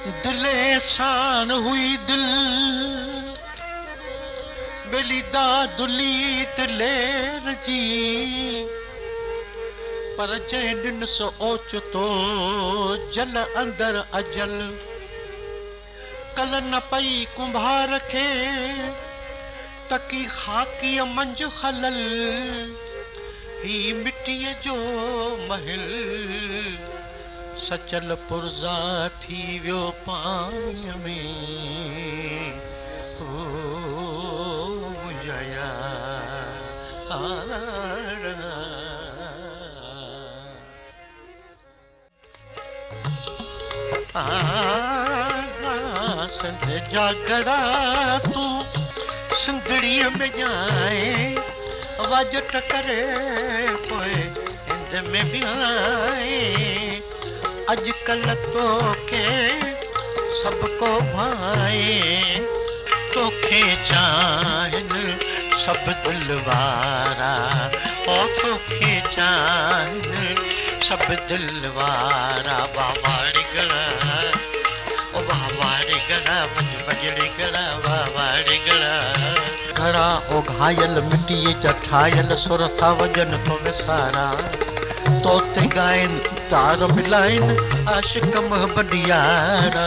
दिले शान हुई दिल बेलीदा दुली दिलेर जी पर जंहिं ॾिन सो ओचितो जल अंदर अजल कल न पई कुंभार खे तकी खाकीअ मंझ खलल ही मिटीअ जो महल सचल पुरज़ा थी वियो पाणीअ में ओ मुंहिंजा संद जागड़ा तूं सिंधड़ीअ में ॼाए वाजट करे पोइ हिंद में बि आए अॼुकल्ह तोखे सभु को भाए तोखे चाहिनि सभु दिल वारा ओ तोखे चाहिनि सभु दिल वारा बाबाड़ी गला ओ बाबाड़ी गला बजड़ी गला बाबाड़ी गला घड़ा ओ घायल मिट्टीअ जा ठाहियल सुर था वॼनि तो विसारा तोते ॻाइनि तार मिलाइनि आशिक मोहबत यारा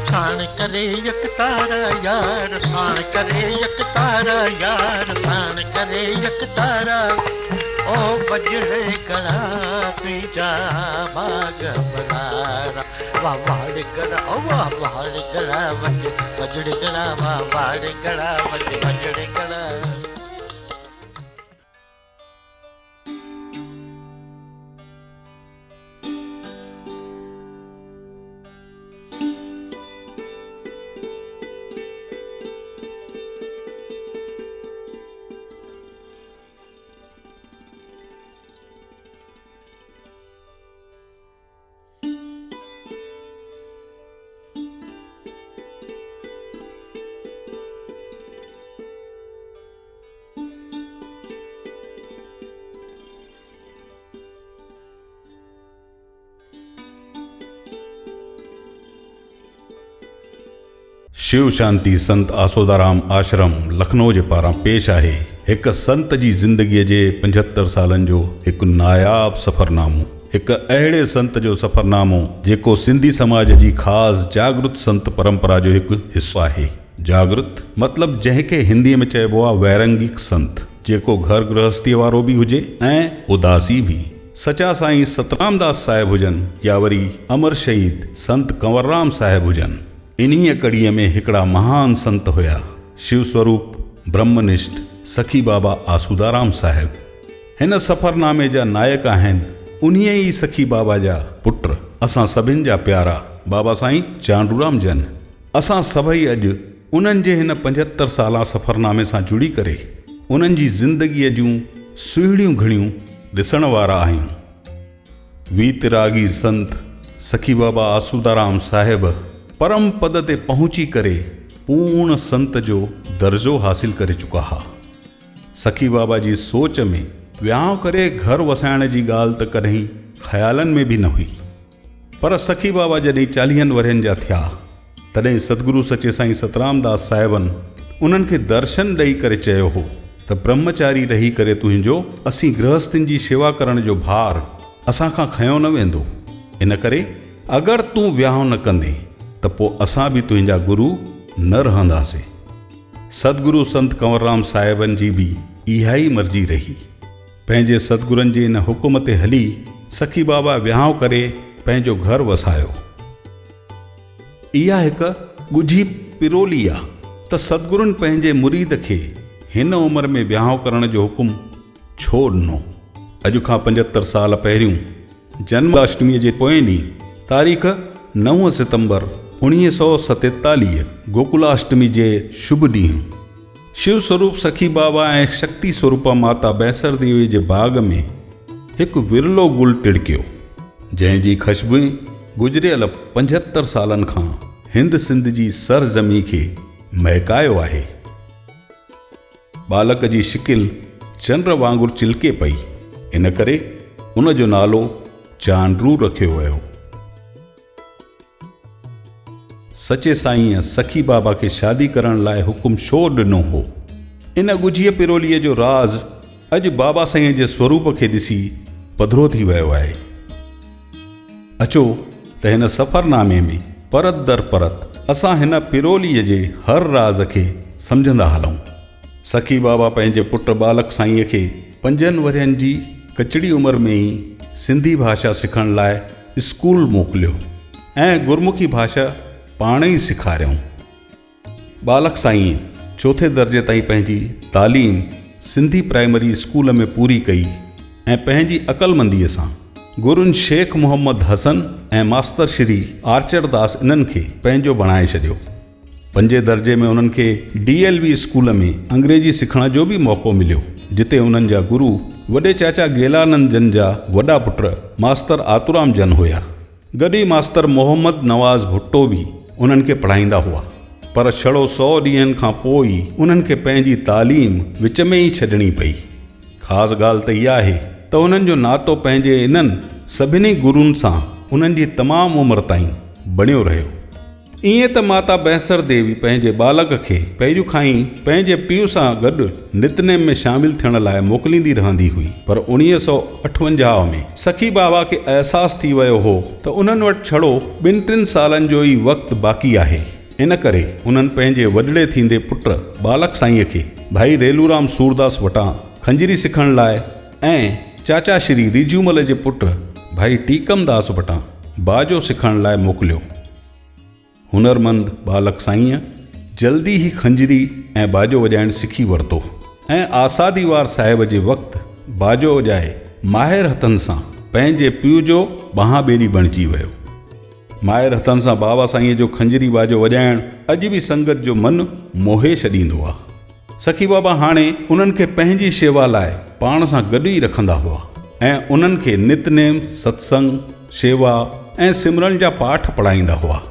साण करे यक तारा यार साण करे यक तारा यार साण करे यक तारा ओ बजड़े गला तुंहिंजा बाग बलारा वाह वाड़ी गला ओ वाह वाड़ी गला बजड़े गला वाह वाड़ी गला बजड़े गला शिव शांति संत आसोदाराम आश्रम लखनऊ जे पारां पेश आहे हिक संत जी ज़िंदगीअ जे 75 सालनि जो हिकु नायाब सफ़रनामो हिकु अहिड़े संत जो सफ़रनामो जेको सिंधी समाज जी ख़ासि जागृत संत परंपरा जो हिकु हिस्सो आहे। जागृत मतिलबु जंहिंखे हिंदीअ में चइबो आहे वैरंगिक संत जेको घर गृहस्थीअ वारो बि हुजे ऐं उदासी बि। सचा साईं सतराम दास साहिब हुजनि या वरी अमर शहीद संत कंवरराम साहिब हुजनि, इन्हीअ कड़ीअ में हिकिड़ा महान संत हुया शिव स्वरूप ब्रह्मनिष्ठ सखी बाबा आसूदाराम साहिब। हिन सफ़रनामे जा नायक आहिनि उन्हीअ ई सखी बाबा जा पुट असां सभिनि जा प्यारा बाबा साईं चांडूराम जन। असां सभई अॼु उन्हनि जे हिन 75 साला सफ़रनामे सां जुड़ी करे उन्हनि जी ज़िंदगीअ जूं सुहिणियूं घणियूं ॾिसण वारा आहियूं। वीतरागी संत सखी बाबा आसूदाराम साहिब परम पद ते पहुची करे पूर्ण संत जो दर्जो हासिल करे चुका हा। सखी बाबा जी सोच में विहांव करे घर वसाइण जी ॻाल्हि त कॾहिं ख़्यालनि में बि न हुई, पर सखी बाबा जॾहिं 40 वरहनि जा थिया तॾहिं सतगुरु सचे साईं सतराम दास साहिबनि उन्हनि खे दर्शन ॾेई करे चयो हो त ब्रह्मचारी रही करे तुंहिंजो असीं गृहस्थनि जी शेवा करण जो भार असां खां खयो न वेंदो, इन करे अगरि तूं विहांव न कंदे त पोइ असां बि तुंहिंजा गुरु न रहंदासीं। सतगुरु संत कंवरराम साहिबनि जी बि इहा ई मर्ज़ी रही। पंहिंजे सतगुरनि जे इन हुकुम ते हली सखी बाबा विहांव करे पंहिंजो घर वसायो। इहा हिकु ॻुझी पिरोली आहे त सतगुरुनि पंहिंजे मुरीद खे हिन उमिरि में विहांव करण जो हुकुम छो ॾिनो। अॼु खां 75 साल पहिरियों जन्माष्टमीअ जे पोएं ॾींहुं तारीख़ 9 सितंबर 1947 गोकुलाष्टमी जे शुभ ॾींहुं शिव स्वरूप सखी बाबा ऐं शक्ति स्वरूपा माता बैसर देवी जे बाग में हिकु विरलो गुल टिड़कियो जंहिंजी ख़ुशबू गुज़रियल 75 सालनि खां हिंद सिंध जी सरज़मी खे महकायो आहे। बालक जी शिकिल चंद्र वांगुरु चिलके पई, इन करे उन जो नालो चांडरू रखियो वियो। सचे साईं सखी बाबा खे शादी करण लाइ हुकुम छो ॾिनो हो। इन ॻुझीअ पिरोलीअ जो राज़ अॼु बाबा साईं जे स्वरूप खे ॾिसी पधिरो थी वियो आहे। अचो त हिन सफ़रनामे में परत दर परत असां हिन पिरोलीअ जे हर राज़ खे सम्झंदा हलूं। सखी बाबा पंहिंजे पुटु बालक साईंअ खे 5 वरनि जी कचड़ी उमिरि में ई सिंधी भाषा सिखण लाइ स्कूल मोकिलियो ऐं गुरमुखी भाषा पाण ई सेखारियऊं। बालक साईं 4थे दर्जे ताईं पंहिंजी तालीम सिंधी प्राइमरी स्कूल में पूरी कई ऐं पंहिंजी अक़लमंदीअ सां गुरुनि शेख मोहम्मद हसन ऐं मास्तर श्री आर्चरदास इन्हनि खे पंहिंजो बणाए छॾियो। 5 दर्जे में उन्हनि खे DLV स्कूल में अंग्रेजी सिखण जो बि मौक़ो मिलियो, जिते उन्हनि जा गुरु वॾे चाचा गेलानंद जन जा वॾा पुट मास्तर आतूराम जन हुया। गॾु ई मास्तर मोहम्मद नवाज़ भुट्टो बि उन्हनि खे पढ़ाईंदा हुआ। पर छड़ो 100 ॾींहंनि खां पोइ ई उन्हनि खे पंहिंजी तालीम विच में ई छॾणी पई। ख़ासि ॻाल्हि त इहा आहे त उन्हनि जो नातो पंहिंजे इन्हनि सभिनी गुरुनि सां उन्हनि जी तमामु उमिरि ताईं बणियो रहियो। ईअं त माता बहसर देवी पंहिंजे बालक खे पहिरियों खां ई पंहिंजे पीउ सां गॾु नितनेम में शामिल थियण लाइ मोकिलींदी रहंदी हुई। पर 1958 में सखी बाबा खे अहसासु थी वियो हो त उन्हनि वटि छड़ो 2-3 सालनि जो ई वक़्तु बाक़ी आहे। इन करे उन्हनि पंहिंजे वॾड़े थींदे पुट बालक साईंअ खे भाई रेलूराम सूरदास वटां खंजरी सिखण लाइ ऐं चाचा श्री रिजूमल जे पुट भाई टीकमदास वटां बाजो सिखण लाइ मोकिलियो। हुनरमंद बालक साईं जल्दी ई खंजरी ऐं बाजो वॼाइण सिखी वरितो ऐं आसादी वार साहिब जे वक़्तु बाजो वॼाए माहिर हथनि सां पंहिंजे पीउ जो ॿांहा ॿेड़ी बणिजी वियो। माहिर हथनि सां बाबा साईं जो खंजरी बाजो वॼाइण अॼु बि संगत जो मन मोहे छॾींदो आहे। सखी बाबा हाणे उन्हनि खे पंहिंजी शेवा लाइ पाण सां गॾु ई रखंदा हुआ ऐं उन्हनि खे नितनेम, सत्संग, शेवा ऐं सिमरन जा पाठ पढ़ाईंदा हुआ।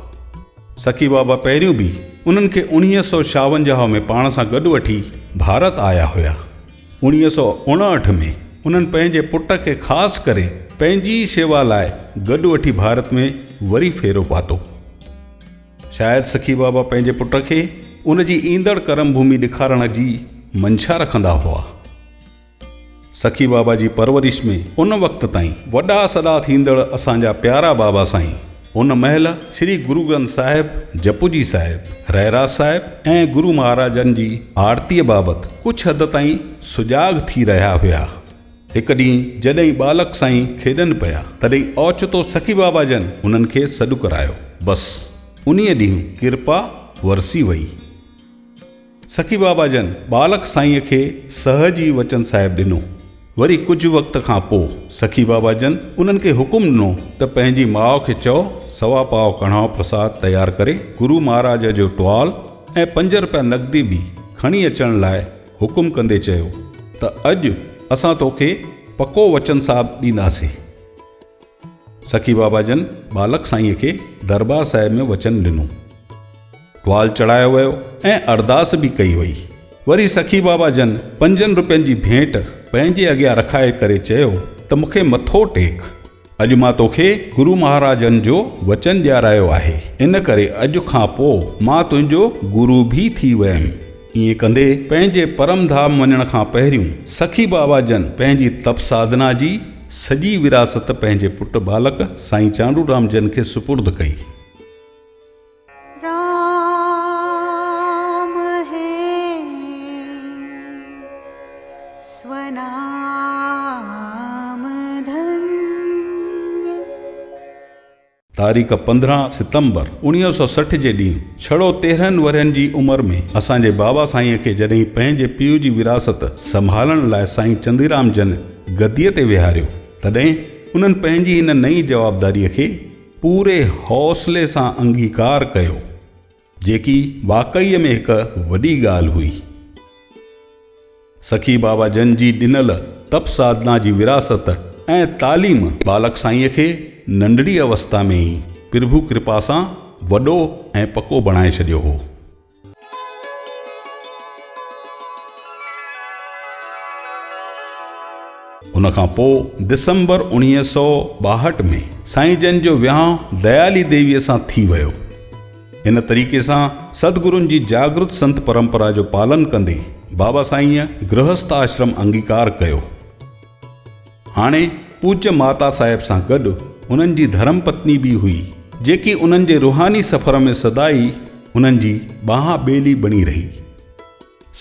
सखी बाबा पहिरियों बि उन्हनि खे 1956 में पाण सां गॾु वठी भारत आया हुया। 1959 में उन्हनि पंहिंजे पुट खे ख़ासि करे पंहिंजी शेवा लाइ गॾु वठी भारत में वरी फेरो पातो। शायदि सखी बाबा पंहिंजे पुट खे उन जी ईंदड़ कर्म भूमि ॾेखारण जी मंशा रखंदा हुआ। सखी बाबा जी परवरिश में उन वक़्त ताईं वॾा सॾा थींदड़ असांजा प्यारा बाबा साईं उन महिल श्री गुरु ग्रंथ साहिब, जपुजी साहिब, रहराज साहिब ऐं गुरु महाराजनि जी आरतीअ बाबति कुझु हद ताईं सुजाॻ थी रहिया हुया। हिकु ॾींहुं जॾहिं बालक साईं खेॾनि पिया तॾहिं ओचितो सखी बाबा जन उन्हनि खे सॾु करायो। बसि उन्हीअ ॾींहुं किरपा वरसी वई। सखी बाबा जन बालक साईंअ खे सहजी वचन साहिब ॾिनो। वरी कुझु वक़्त खां पोइ सखी बाबा जन उन्हनि खे हुकुम ॾिनो त पंहिंजी माउ खे चओ 1.25 पाव कणाव प्रसाद तयारु करे गुरु महाराज जो टुवाल ऐं 5 रुपया नगदी बि खणी अचण लाइ हुकुम कंदे चयो त अॼु असां तोखे पको वचन साहिब ॾींदासीं। सखी बाबा जन बालक साईंअ खे दरबार साहिब में वचन ॾिनो। टुवाल चढ़ायो वियो ऐं अरदास बि कई वई। वरी सखी बाबा जन 5 रुपयनि जी भेंट पंहिंजे अॻियां रखाए करे चयो त मूंखे मथो टेक। अॼु मां तोखे गुरु महाराजनि जो वचन ॾियारायो आहे, इन करे अॼु खां पोइ मां तुंहिंजो गुरु बि थी वियमि। ईअं कंदे पंहिंजे परम धाम वञण खां पहिरियों सखी बाबा जन पंहिंजी तप साधना जी सॼी विरासत पंहिंजे पुट बालक साईं चांडूराम जन खे सुपुर्द कई। तारीख़ 15 सितंबर 1960 जे ॾींहुं छड़ो 13 वरनि जी उमिरि में असांजे बाबा साईंअ खे जॾहिं पंहिंजे पीउ जी विरासत संभालण लाइ साईं चंदीराम जन गद्दीअ ते विहारियो, तॾहिं उन्हनि पंहिंजी इन नई जवाबदारीअ खे पूरे हौसले सां अंगीकार कयो, जेकी वाक़ईअ में हिकु वॾी ॻाल्हि हुई। सखी बाबा जन जी ॾिनल तप साधना जी विरासत ऐं तालीम बालक साईंअ खे नंढड़ी अवस्था में ई प्रभु कृपा सां वॾो ऐं पको बणाए छॾियो हो। उन खां पोइ दिसंबर 1962 में साईं जन जो विहांउ दयाली देवीअ सां थी वियो। इन तरीक़े सां सदगुरुनि जी जागृत संत परंपरा जो पालन कंदे बाबा साईंअ गृहस्थ आश्रम अंगीकार कयो। हाणे पूज्य माता साहिब सां गॾु उन्हनि जी धर्म पत्नी बि हुई, जेकी उन्हनि जे रूहानी सफ़र में सदाई उन्हनि जी बांह ॿेली बणी रही।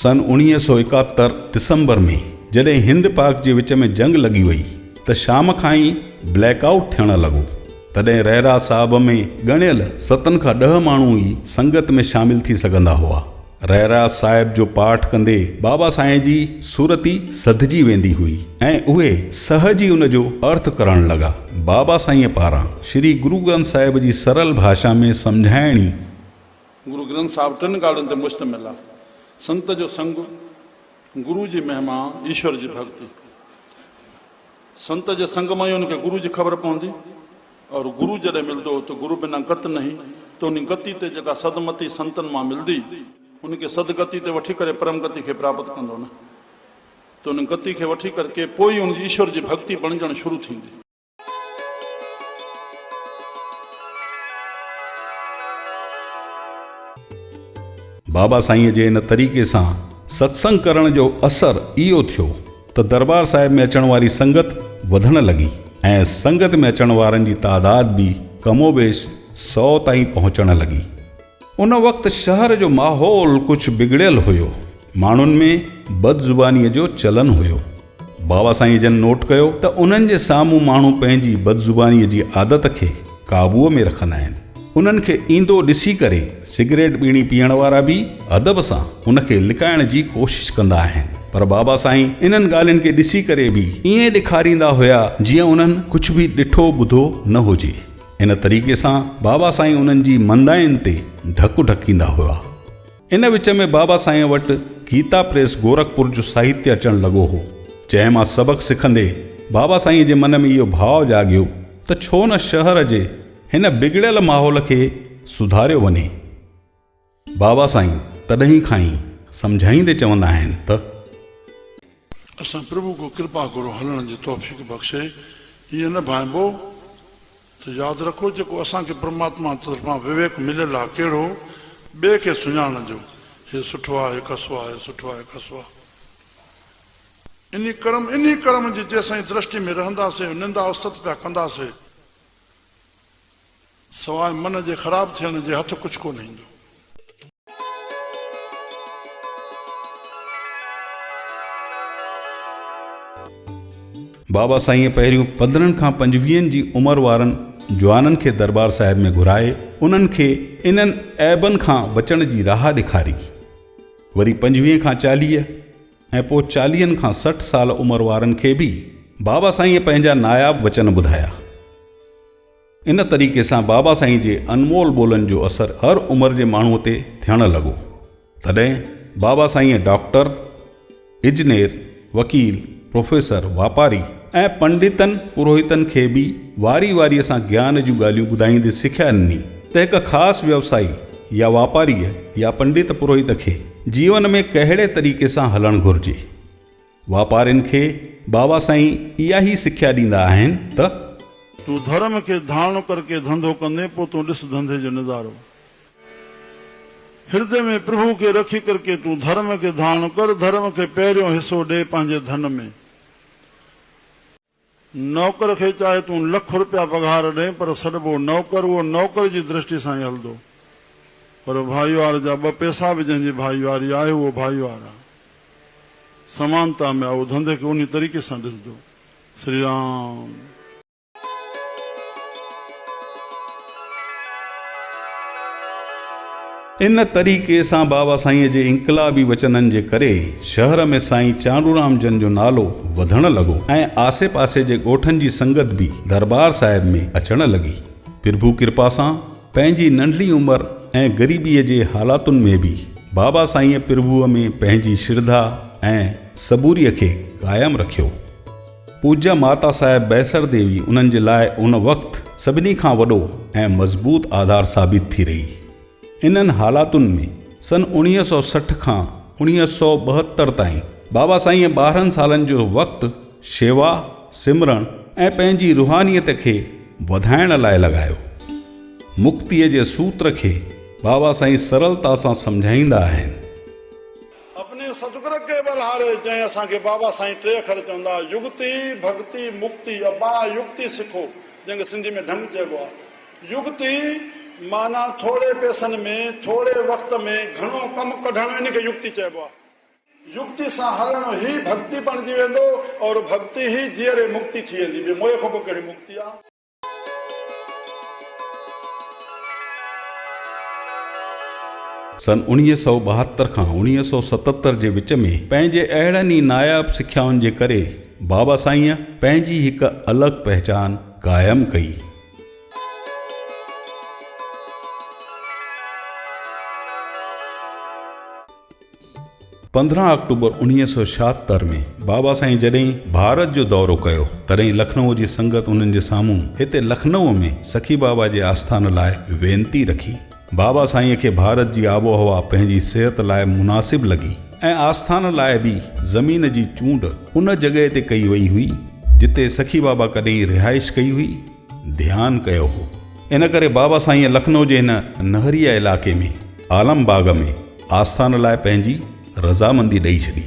सन 1971 दिसंबर में जॾहिं हिंद पाक जे विच में जंग लॻी वई त शाम खां ई ब्लैकआउट थियण लॻो। तॾहिं रहरा साहब में ॻणियल 7 खां 10 माण्हू ई संगत में शामिल थी सघंदा हुआ। रहरा साहिब जो पाठ कंदे बाबा साईं जी सूरती सधजी वेंदी हुई ऐं उहे सहज ई उन जो अर्थ करण लॻा। बाबा साईं पारां श्री गुरु ग्रंथ साहिब जी सरल भाषा में सम्झाइणी। गुरु ग्रंथ साहिब 3 ॻाल्हियुनि ते मुश्तमिल आहे। संत जो संग, गुरु जी महिमा, ईश्वर जी भक्ति। संत जे संग में उनखे गुरु जी ख़बर पवंदी और गुरु जॾहिं मिलंदो त गुरु बिना गति नहीं, तो उन गति ते जेका सदमती संतनि मां मिलंदी उनखे सदगति ते वठी करे परम गति खे प्राप्त कंदो न, तो उन गति खे वठी करके पोइ उन ईश्वर जी भक्ति बणजण शुरू थींदी। बाबा साईं जे इन तरीक़े सां सत्संग करण जो असर इहो थियो त दरबार साहिब में अचण वारी संगत वधण लॻी ऐं संगत में अचण वारनि जी तादाद बि कमोबेश 100 ताईं पहुचण लॻी। उन वक़्तु शहर जो माहौल कुझु बिगड़ियल हुयो, माण्हुनि में बदज़ुबानीअ जो चलन हुयो। बाबा साईं जन नोट कयो त उन्हनि जे साम्हूं माण्हू पंहिंजी बदज़ुबानीअ जी आदत खे काबूअ में रखंदा आहिनि। उन्हनि खे ईंदो ॾिसी करे सिगरेट बीड़ी पीअण वारा बि अदब सां उनखे लिकाइण जी कोशिशि कंदा आहिनि, पर बाबा साईं इन्हनि ॻाल्हियुनि खे ॾिसी करे बि ईअं ॾेखारींदा हुया जीअं उन्हनि कुझु बि ॾिठो ॿुधो न हुजे। इन तरीक़े सां बाबा साईं उन्हनि जी मंदाइनि ते ढकु ढकींदा हुआ। इन विच में बाबा साईं वटि गीता प्रेस गोरखपुर जो साहित्य अचणु लॻो हो, जंहिं मां सबक़ु सिखंदे बाबा साईं जे मन में इहो भाव जाॻियो त छो न शहर जे हिन बिगड़ियल माहौल खे सुधारियो वञे। बाबा साईं तॾहिं खां ई सम्झाईंदे चवंदा आहिनि त असां प्रभु को कृपा करो हलण जी तौफ़ीक़ बख़्शे। ईअं न भाइबो त यादि रखो जेको असांखे परमात्मा तरफ़ां विवेक मिलियल आहे कहिड़ो, ॿिए खे सुञाणण जो, हे सुठो आहे, हे कसो आहे, सुठो आहे, कसो आहे। इन कर्म जी जेसां दृष्टि में रहंदासीं, निंदा औसत पिया कंदासीं, सवाइ मन जे ख़राब थियण जे हथ कुझु कोन ईंदो। बाबा साईं पहिरियों 15 खां 25 जी उमिरि वारनि जवाननि खे दरबार साहिब में घुराए उन्हनि खे इन्हनि ऐबनि खां बचण जी राह ॾेखारी। वरी 25 खां 40 ऐं पोइ 40 खां 60 साल उमिरि वारनि खे बि बाबा साईं पंहिंजा नायाब वचन ॿुधाया। इन तरीक़े सां बाबा साईं जे अनमोल ॿोलनि जो असर हर उमिरि जे माण्हूअ ते थियण लॻो। तॾहिं बाबा साईं डॉक्टर, इंजीनियर, वकील, प्रोफेसर, वापारी ऐं पंडितनि पुरोहितनि खे बि वारी वारीअ सां ज्ञान जूं ॻाल्हियूं ॿुधाईंदे सिख्या ॾिनी त हिकु ख़ासि व्यवसायी या वापारीअ या पंडित पुरोहित खे जीवन में कहिड़े तरीक़े सां हलणु घुरिजे। वापारियुनि खे बाबा साईं इहा ई सिख्या ॾींदा आहिनि त तूं धर्म खे धारणो करके धंधो कंदे पोइ तूं ॾिस धंधे जो नज़ारो। हृदय में प्रभु के रखी करके तूं धर्म के धारण कर, धर्म के पहिरियों हिस्सो ॾे पंहिंजे धन में। नौकर खे चाहे तूं ₹1,00,000 पघार ॾे, पर सॾिबो नौकर उहो नौकर जी दृष्टि सां ई हलंदो, पर भाईवार जा 2 पैसा बि जंहिंजी भाईवारी आहे उहो भाईवार आहे। समानता में उहो धंधे खे उन तरीक़े सां ॾिसंदो। श्री राम। इन तरीक़े सां बाबा साईं जे इंक़लाबी वचननि जे करे शहर में साईं चांडूराम जन जो नालो वधण लॻो ऐं आसे पासे जे ॻोठनि जी संगत बि दरबार साहिब में अचण लॻी। प्रभु कृपा सां पंहिंजी नंढड़ी उमिरि ऐं ग़रीबीअ जे हालातुनि में बि बाबा साईं प्रभुअ में पंहिंजी श्रद्धा ऐं सबूरीअ खे क़ाइमु रखियो। पूज्य माता साहिब बैसर देवी उन्हनि जे लाइ उन वक़्तु सभिनी खां वॾो ऐं मज़बूत आधार साबित थी रही। इन्हनि हालातुनि में सन 1960 खां 1972 ताईं बाबा साईं 12 सालनि जो वक़्तु शेवा, सिमरण ऐं पंहिंजी रूहानियत खे वधाइण लाइ लॻायो। मुक्तीअ जे सूत्र खे बाबा साईं सरलता सां सम्झाईंदा आहिनि। अपने सतगुर के बलहारे जंहिं असांखे बाबा साईं 3 अखर चवंदा, युक्ति भक्ति मुक्ति। अबा युक्ति सिखो, जंहिंखे सिंधी में ढंग चइबो आहे। युक्ति माना थोड़े पैसनि में थोड़े वक़्त में घणो कमु कढणु, इनखे युक्ति चइबो आहे। युक्ति सां हलणो ई भक्ति बणिजी वेंदो, और भक्ति ई जीअरे मुक्ति थी वेंदी। ॿिए मोए खां पोइ कहिड़ी मुक्ति आहे? सन 1972 खां 1977 जे विच में पंहिंजे अहिड़नि ई नायाब सिख्याउनि जे करे बाबा साईं पंहिंजी हिकु अलॻि पहचान क़ाइमु कई। 15 अक्टूबर 1976 में बाबा साईं जॾहिं भारत जो दौरो कयो, तॾहिं लखनऊ जी संगत उन्हनि जे साम्हूं हिते लखनऊ में सखी बाबा जे आस्थान लाइ वेनती रखी। बाबा साईं खे भारत जी आबो हवा पंहिंजी सिहत लाइ मुनासिब लॻी ऐं आस्थान लाइ बि ज़मीन जी चूंड उन जॻह ते कई वई हुई जिते सखी बाबा कॾहिं रिहाइश कई हुई, ध्यानु कयो हो। इन करे बाबा साईं लखनऊ जे हिन नहरिया इलाइक़े में आलमबाग में आस्थान लाइ पंहिंजी रज़ामंदी ॾेई छॾी।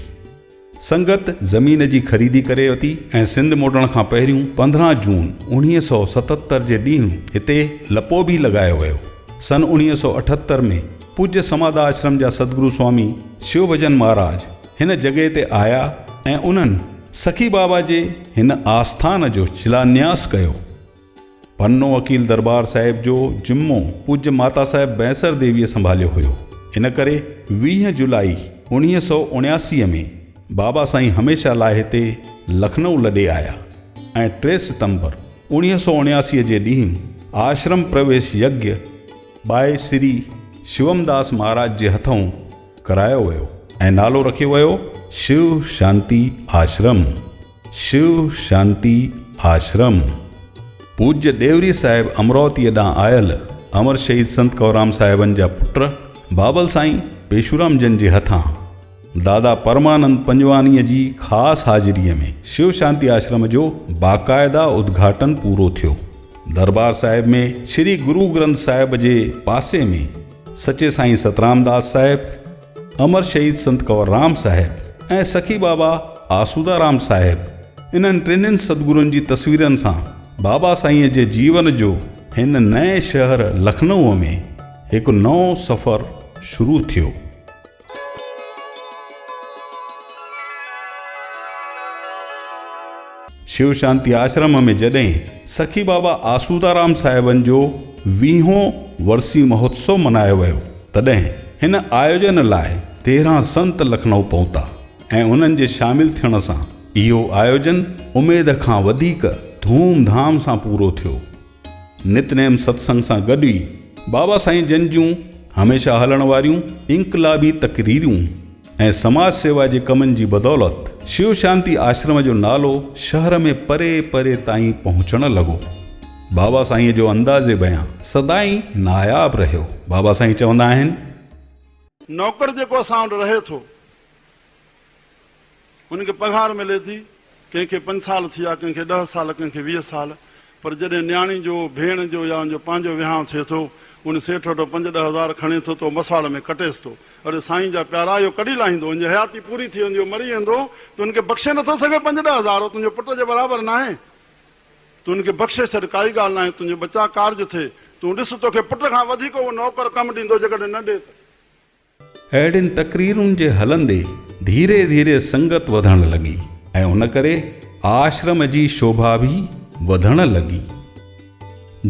संगत ज़मीन जी ख़रीदी करे वरिती ऐं सिंध मोटण खां पहिरियों 15 जून 1977 जे ॾींहुं हिते लपो बि लॻायो वियो। सन 1978 में पूज्य समाधा आश्रम जा सतगुरु स्वामी शिवभजन महाराज हिन जॻह ते आया ऐं उन्हनि सखी बाबा जे हिन आस्थान जो शिलान्यास कयो। पन्नो वकील दरबार साहिब जो जिम्मो पूज्य माता साहिब बैंसर देवीअ संभालियो हुयो। इन करे 20 जुलाई 1979 में बाबा साईं हमेशा लाइ हिते लखनऊ लॾे आया ऐं 3 सितंबर 1979 जे ॾींहुं आश्रम प्रवेश यज्ञ बाय श्री शिवमदास महाराज जे हथों करायो वियो ऐं नालो रखियो वियो शिव शांति आश्रम। शिव शांति आश्रम। पूज्य देवरी साहिब अमरावती ॾांहुं आयल अमर शहीद संत कौराम साहिबनि जा पुट बाबल साईं पेशूराम जन जे हथां दादा परमानंद पंजवानीअ जी ख़ासि हाज़िरीअ में शिव शांति आश्रम जो बाक़ायदा उद्घाटन पूरो थियो। दरबार साहिब में श्री गुरु ग्रंथ साहिब जे पासे में सचे साईं सतरामदास साहिब, अमर शहीद संत कौरराम साहिब ऐं सखी बाबा आसूदाराम साहिब इन्हनि टिनिनि सतगुरुनि जी तस्वीरनि सां बाबा साईं जे जीवन जो हिन नए शहर लखनऊ में हिकु नओं सफ़र शुरू थियो। शिव शांति आश्रम में जॾहिं सखी बाबा आसूदाराम साहिबनि जो 20हों वर्सी महोत्सव मनायो वियो, तॾहिं हिन आयोजन लाइ 13 संत लखनऊ पहुता ऐं उन्हनि जे शामिल थियण सां इहो आयोजन उमेद खां वधीक धूमधाम सां पूरो थियो। नितनेम सत्संग सां गॾु ई बाबा साईं जन जूं हमेशा हलण वारियूं इनकलाबी तकरीरियूं ऐं समाज सेवा जे कमनि जी बदौलत शिव शांति आश्रम जो नालो शहर में परे परे ताईं पहुचण लॻो। बाबा साईं जो अंदाज़े बयां सदाई नायाब रहियो। बाबा साईं चवंदा आहिनि, नौकर जेको असां वटि रहे थो उनखे पघार मिले थी, कंहिंखे 5 साल थी विया, कंहिंखे 10 साल, कंहिंखे 20 साल, पर जॾहिं न्याणी जो भेण जो या उनजो पंहिंजो विहांउ थिए थो, उन सेठ वटि 5-10 हज़ार खणे थो तो मसवाड़ में कटेसि थो। अरे साईं जा प्यारा इहो कॾहिं लाहींदो, उनजी हयाती पूरी थी वेंदी, मरी वेंदो, त उनखे बख़्शे नथो सघे 5-10 हज़ार, तुंहिंजो पुट जे बराबरि न आहे, तूं उनखे बख़्शे छॾ, काई ॻाल्हि न आहे, तुंहिंजो बचा कार्ज थिए, तूं ॾिस तोखे पुट खां वधीक उहो नौकर कमु ॾींदो जेकॾहिं न ॾे। अहिड़ियुनि तकरीरुनि जे हलंदे धीरे धीरे संगत वधण लॻी ऐं उन करे आश्रम जी शोभा बि वधण लॻी।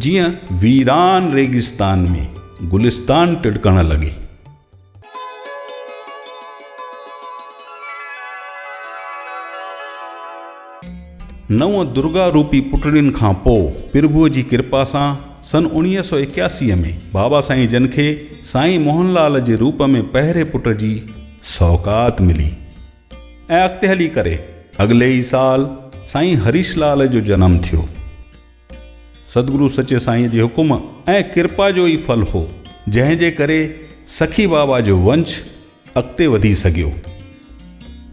जीअं वीरान रेगिस्तान में गुलिस्तान टिड़कण लॻे। नव दुर्गा रूपी पुटड़ियुनि खां पोइ प्रभुअ जी कृपा सां सन 1981 में बाबा साईं जन खे साईं मोहनलाल जे रूप में पहिरें पुट जी सौगात मिली ऐं अॻिते हली करे अॻिले ई साल साईं हरीश लाल जो जनमु थियो। सतगुरु सचे साईं जे हुकुम ऐं कृपा जो ई फल हो, जंहिं जे करे सखी बाबा जो वंश अॻिते वधी सघियो।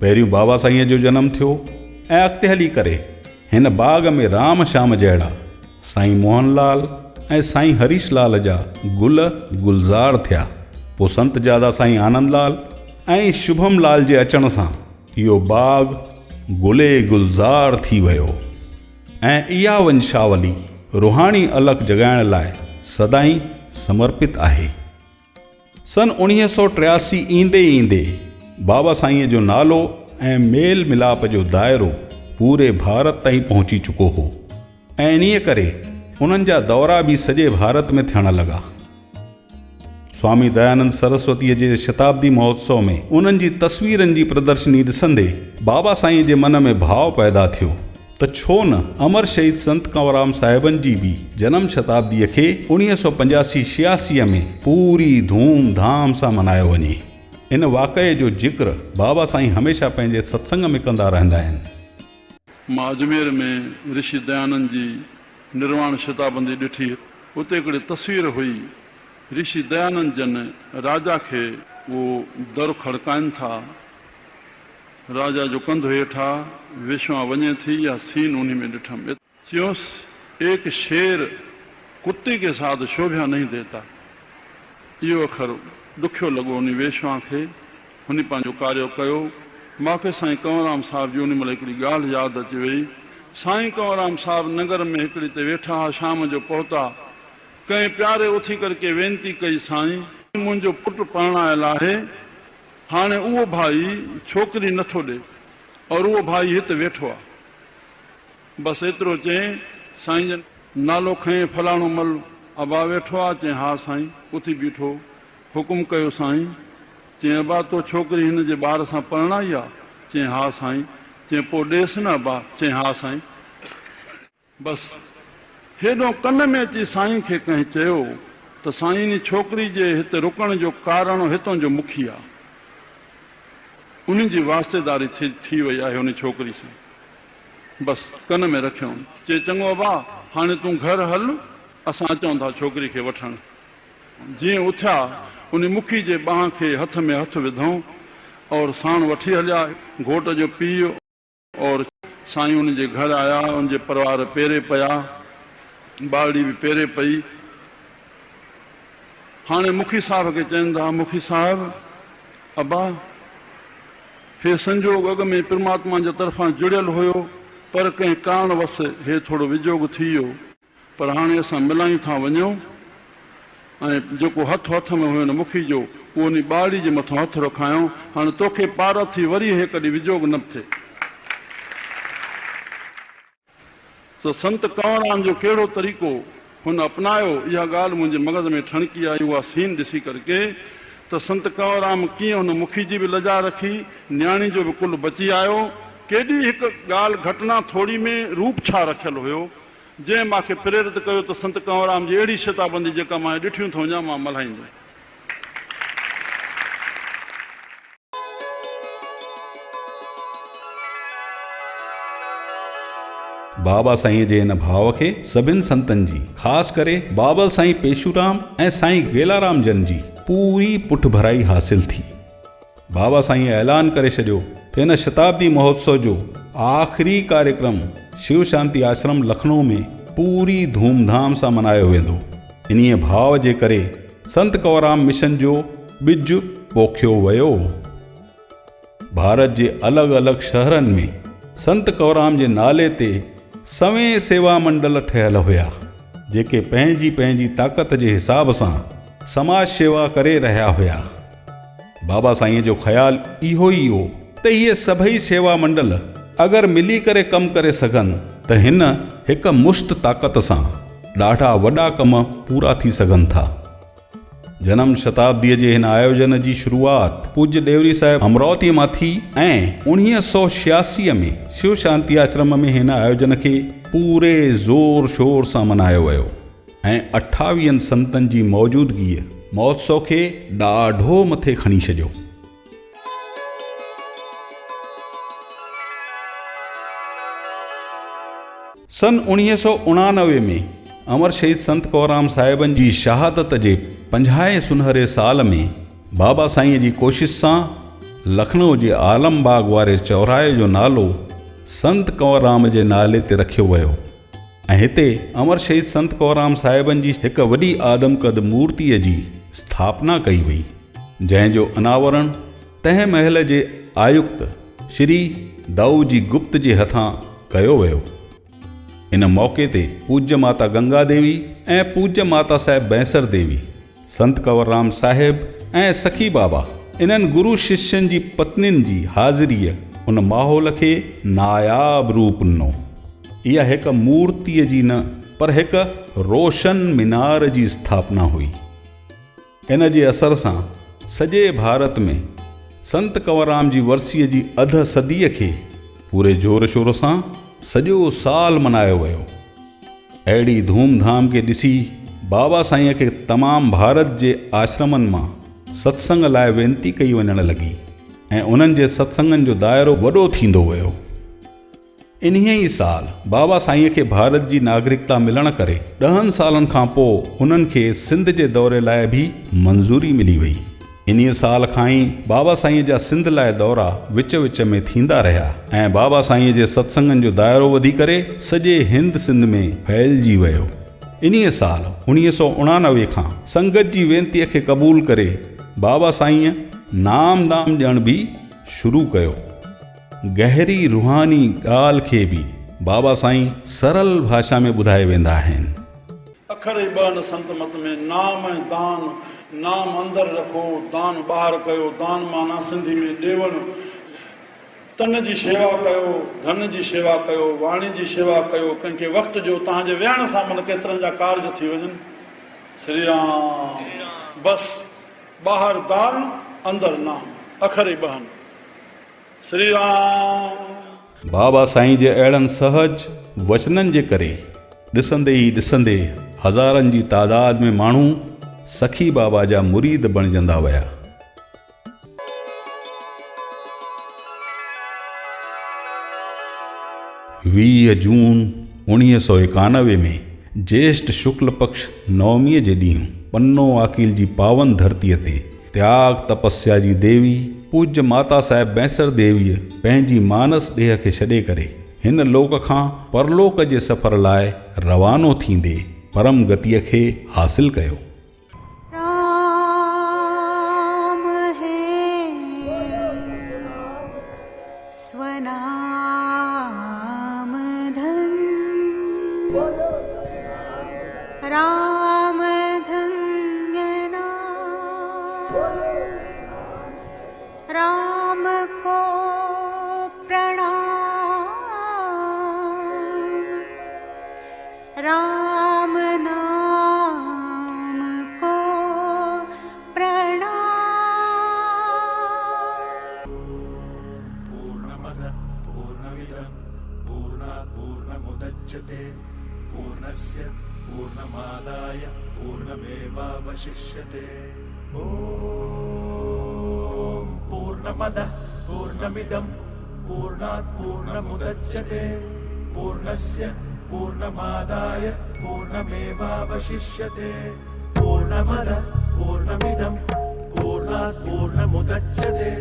पहिरियों बाबा साईं जो जनमु थियो ऐं अॻिते हली करे हिन बाग़ में राम श्याम जहिड़ा साईं मोहनलाल ऐं साईं हरीश लाल जा गुल गुलज़ार थिया। पोइ संत ज्यादा साईं आनंदलाल ऐं शुभम लाल जे अचण सां इहो बाग़ गुले गुलज़ार थी वियो ऐं इहा वंशावली रुहाणी अलॻि जॻाइण लाइ सदाईं समर्पित आहे। सन 1983 ईंदे ईंदे बाबा साईंअ जो नालो ऐं मेल मिलाप जो दाइरो पूरे भारत ताईं पहुची चुको हो ऐं इन्हीअ करे उन्हनि जा दौरा बि सॼे भारत में थियण लॻा। स्वामी दयानंद सरस्वतीअ जे शताब्दी महोत्सव में उन्हनि जी तस्वीरनि जी प्रदर्शनी ॾिसंदे बाबा साईं जे मन में भाव पैदा थियो त छो न अमर शहीद संत कंवरराम साहिबनि जी बि जनम शताब्दीअ खे 1985-86 में पूरी धूम धाम सां मनायो वञे। इन वाक़ये जो जिक्र बाबा साईं हमेशह पंहिंजे सत्संग में कंदा रहंदा आहिनि। मां अजमेर में ऋषि दयानंद जी निर्वाण शताबंदी ॾिठी। उते हिकिड़ी तस्वीर हुई, ऋषि दयानंद जन राजा खे वो दर खड़काइनि था, राजा जो कंध हेठा विश्वा वञे थी या सीन उन्हीं में ॾिठमि। चयोसि एक शेर कुत्ते के साथ शोभा नहीं देता। इहो अखर ॾुखियो लॻो उन वेश्वा खे। हुन पंहिंजो कार्य कयो। मूंखे साईं कंवरराम साहिब जी उन महिल हिकिड़ी ॻाल्हि यादि अची वई। साईं कंवरराम साहिब नगर में हिकिड़ी ते वेठा हुआ, शाम जो पहुता। कंहिं प्यारे उथी करके वेनती कई, साईं मुंहिंजो पुटु परणायल आहे, हाणे उहो भाई छोकिरी नथो ॾे और उहो भाई हिते वेठो आहे। बसि एतिरो चई, साईं जन नालो खईं फलाणो मल अबा वेठो आहे। चई हा साईं। उथी बीठो, हुकुम कयो साईं। चई अबा तो छोकिरी हिन जे ॿार सां परणाई आहे? चई हा साईं। चई पोइ ॾेसि न अबा? चई हा साईं। बसि हेॾो कन में अची साईं खे कंहिं चयो त साईं छोकिरी जे हिते रुकण जो कारण हितां जो मुखिया, उन जी वास्तेदारी थी वई आहे उन छोकिरी सां। बसि कन में रखियो। चए चङो अबा, हाणे तूं घर हल, असां अचूं था छोकिरी खे वठण। जीअं उथिया, उन मुखी जे बांह खे हथ में हथ विधऊं और साण वठी हलिया। घोट जो पीउ और साईं उन जे घर आया। उनजे परिवार पेरे पिया, बाड़ी बि पेरे पई। हाणे मुखी साहिब खे चवनि था, मुखी साहिब अबा हे संजोग अॻ में परमात्मा जे तरफ़ां जुड़ियल हुयो, पर कंहिं कारणवश हे थोरो विजोग थी वियो, पर हाणे असां मिलायूं था वञूं। ऐं जेको हथ हथ में हुयो न मुखी जो, उहो उन ॿाड़ी जे मथां हथ रखायूं। हाणे तोखे पार थी वरी हे कॾहिं विजोग न थिए। त संत कंवरराम जो कहिड़ो तरीक़ो हुन अपनायो, इहा ॻाल्हि मुंहिंजे मग़ज़ में ठणकी आई। उहा सीन ॾिसी करके त संत कंवरराम कीअं हुन मुखी जी बि लजा रखी, न्याणी जो बि कुल बची आयो। केॾी हिकु ॻाल्हि घटना थोरी में रूप छा रखियल हुयो, जंहिं मूंखे प्रेरित कयो त संत कंवरराम जी अहिड़ी शताबंदी जेका मां ॾिठियूं थो वञा, मां मल्हाईंदो। बाबा साईं जे इन भाव खे सभिनि संतनि जी, ख़ासि करे बाबल साईं पेशूराम ऐं साईं गेलाराम जन जी पूरी पुठ भराई हासिल थी। बाबा साईं ऐलान करे छॾियो त हिन शताब्दी महोत्सव जो आख़िरी कार्यक्रम शिव शांति आश्रम लखनऊ में पूरी धूमधाम सां मनायो वेंदो। इन्हीअ भाव जे करे संत कंवरराम मिशन जो ॿिज पोखियो वियो। भारत जे अलॻि अलॻि शहरनि में संत कंवरराम जे नाले ते सवें सेवा मंडल ठहियल हुया, जेके पंहिंजी पंहिंजी ताक़त जे हिसाब सां समाज सेवा करे रहिया हुया। बाबा साईं जो ख़्यालु इहो ई हो त इहे सभई सेवा मंडल अगरि मिली करे कमु करे सघनि त हिन हिकु मुश्त ताक़त सां ॾाढा वॾा कम पूरा थी सघनि था। जनम शताब्दीअ जे हिन आयोजन जी शुरूआति पूज्य डेवरी साहिब अमरावतीअ मां थी ऐं 1986 में शिव शांति आश्रम में हिन आयोजन खे पूरे ज़ोर शोर सां मनायो वियो ऐं 28 संतनि जी मौजूदगीअ महोत्सव खे ॾाढो मथे खणी छॾियो। सन 1989 में अमर शहीद संत कंवरराम साहिबनि जी शहादत जे 50 सुनहरे साल में बाबा साईं जी कोशिश सां लखनऊ जे आलमबाग वारे चौराहे जो नालो संत कंवरराम जे नाले ते रखियो वियो ऐं हिते अमर शहीद संत कंवरराम साहिबनि जी हिकु वॾी आदमकद मूर्तिअ जी स्थापना कई वई, जंहिंजो अनावरण तंहिं महल जे आयुक्त श्री दाऊजी गुप्त जे हथां कयो वियो। इन मौक़े ते पूज्य माता गंगा देवी ऐं पूज्य माता साहिब बैंसर देवी, संत कंवरराम साहिब ऐं सखी बाबा इन्हनि गुरु शिष्यनि जी पत्नियुनि जी हाज़िरीअ उन माहौल खे नायाब रूप ॾिनो। इहा हिकु मूर्तिअ जी न पर हिकु रोशन मीनार जी स्थापना हुई। इन जे असर सां सॼे भारत में संत कंवरराम जी वरसीअ जी अध सदीअ खे पूरे ज़ोर शोर सां सॼो साल मल्हायो वियो। अहिड़ी धूमधाम खे ॾिसी बाबा साईंअ खे तमामु भारत जे आश्रमनि मां सत्संग लाइ वेनती कई वञण लॻी ऐं उन्हनि जे सत्संगनि जो दाइरो वॾो थींदो वियो। इन्हीअ ई साल बाबा साईंअ खे भारत जी नागरिकता मिलण करे 10 सालनि खां पोइ उन्हनि खे सिंध जे दौरे लाइ बि मंज़ूरी मिली वई। इन्हीअ साल खां ई बाबा साईंअ जा सिंध लाइ दौरा विच विच में थींदा रहिया ऐं बाबा साईंअ जे सत्संगनि जो दाइरो वधी करे सॼे हिंद सिंध में फैलिजी वियो। इन्हीअ साल 1989 खां संगत जी वेनतीअ खे क़बूल करे बाबा साईंअ नाम दाम ॾियण बि शुरू कयो। गहरी रूहानी ॻाल्हि खे बि बाबा साईं सरल भाषा में ॿुधाए वेंदा आहिनि। अखर ई ॿ संत मत में नाम ऐं दान, नाम अंदरि रखो, दान ॿाहिरि कयो। दान माना सिंधी में ॾेवण, तन जी शेवा कयो, धन जी शेवा कयो, वाणी जी शेवा कयो। कंहिंखे वक़्तु जो तव्हांजे विहण सां मन केतिरनि जा कार्य थी वञनि। श्री राम। बसि ॿाहिरि दान, अंदरि नाम, अखर ई ॿ। श्री राम। बाबा साईं जे अहिड़नि सहज वचननि जे करे ॾिसंदे ई ॾिसंदे हज़ारनि जी तादाद में माण्हू सखी बाबा जा मुरीद बणजंदा विया। वीह जून 1991 में ज्येष्ठ शुक्ल पक्ष नवमीअ जे ॾींहुं पन्नो आकील जी पावन धरतीअ ते त्याग तपस्या जी देवी पूज्य माता साहिब बैंसर देवीअ पंहिंजी मानस ॾेह खे छॾे करे हिन लोक खां परलोक जे सफ़र लाइ रवानो थींदे परम गतिअ खे हासिल कयो। राम है स्वनाम धन, राम धन्य नाम, राम को प्रणाम, राम नाम को प्रणाम। पूर्णमद पूर्णमिदं पूर्णात् पूर्णमुदच्यते पूर्णस्य पूर्णमादाय पूर्णमेवावशिष्यते। पूर्णमदः पूर्णमिदं पूर्णात् पूर्णमुदच्यते पूर्णस्य पूर्णमादाय पूर्णमेवावशिष्यते। पूर्णमदः पूर्णमिदं पूर्णात् पूर्णमुदच्यते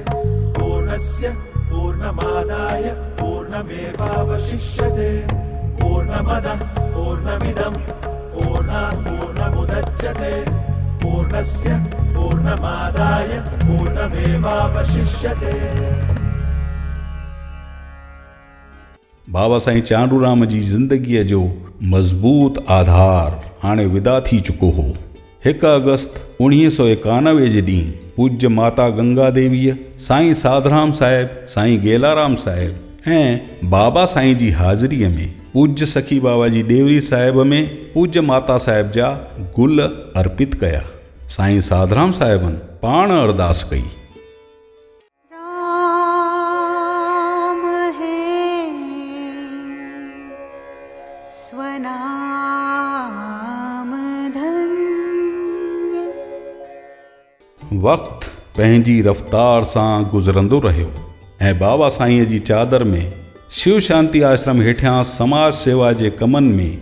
पूर्णस्य पूर्णमादाय पूर्णमेवावशिष्यते। पूर्णमदः पूर्णमिदं पूर्णात् पूर्णमुदच्यते पूर्णस्य पूर्णमादाय पूर्णमेवावशिष्यते। बाबा साईं चांडूराम जी ज़िंदगीअ जो मज़बूत आधार हाणे विदा थी चुको हो। 1 अगस्त 1991 जे ॾींहुं पूज्य माता गंगा देवीअ, साईं साधराम साहिब, साईं गेलाराम साहिब ऐं बाबा साईं जी हाज़िरीअ में पूज्य सखी बाबा जी डेवरी साहिब में पूज्य माता साहिब जा गुल अर्पित कया। साईं साधराम साहिबनि पाण अरदास कई। राम है स्वनाम धन्य। वक़्तु पंहिंजी रफ़्तार सां गुज़रंदो रहियो ऐं बाबा साईंअ जी चादर में शिव शांति आश्रम हेठियां समाज सेवा जे कमनि में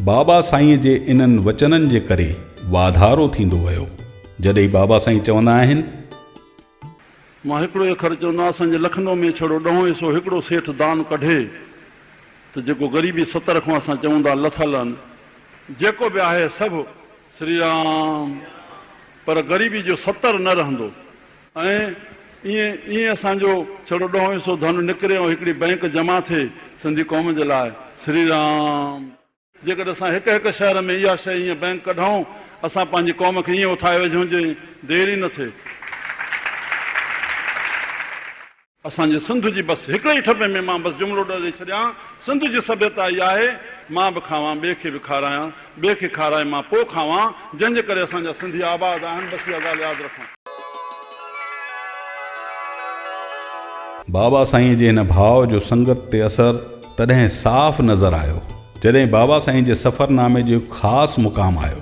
बाबा साईंअ जे इन्हनि वचननि जे करे वाधारो थींदो वियो। जॾहिं बाबा साईं चवंदा आहिनि, मां हिकिड़ो अखर चवंदो, असांजे लखनऊ में छड़ो 10 हिसो हिकिड़ो सेठ दान कढे त जेको ग़रीबी 70 खां असां चऊं था लथल आहिनि, जेको बि आहे सभु श्री राम, पर ग़रीबी जो 70 न रहंदो। ऐं ईअं असांजो छड़ो 1/2 हिसो धन निकिरे ऐं हिकिड़ी बैंक जमा थिए सिंधी क़ौम जे लाइ। श्री राम। जेकॾहिं असां हिकु हिकु शहर में इहा शइ ईअं बैंक कढूं, असां पंहिंजी क़ौम खे ईअं उठाए वेझूं जे देरि ई न थिए। असांजे सिंध जी बसि हिकिड़े ई ठपे में मां बसि जुमिलो ॾेई छॾियां, सिंध जी सभ्यता इहा आहे, मां बि खावां, ॿिए खे बि खारायां, ॿिए खे खाराए मां पोइ खावां, जंहिंजे करे असांजा सिंधी आबाद आहिनि। बसि इहा ॻाल्हि यादि रखूं। बाबा साईं जे हिन भाव जो संगत ते असर तॾहिं साफ़ नज़र आयो जॾहिं बाबा साईं जे सफ़रनामे जो ख़ासि मुक़ाम आयो।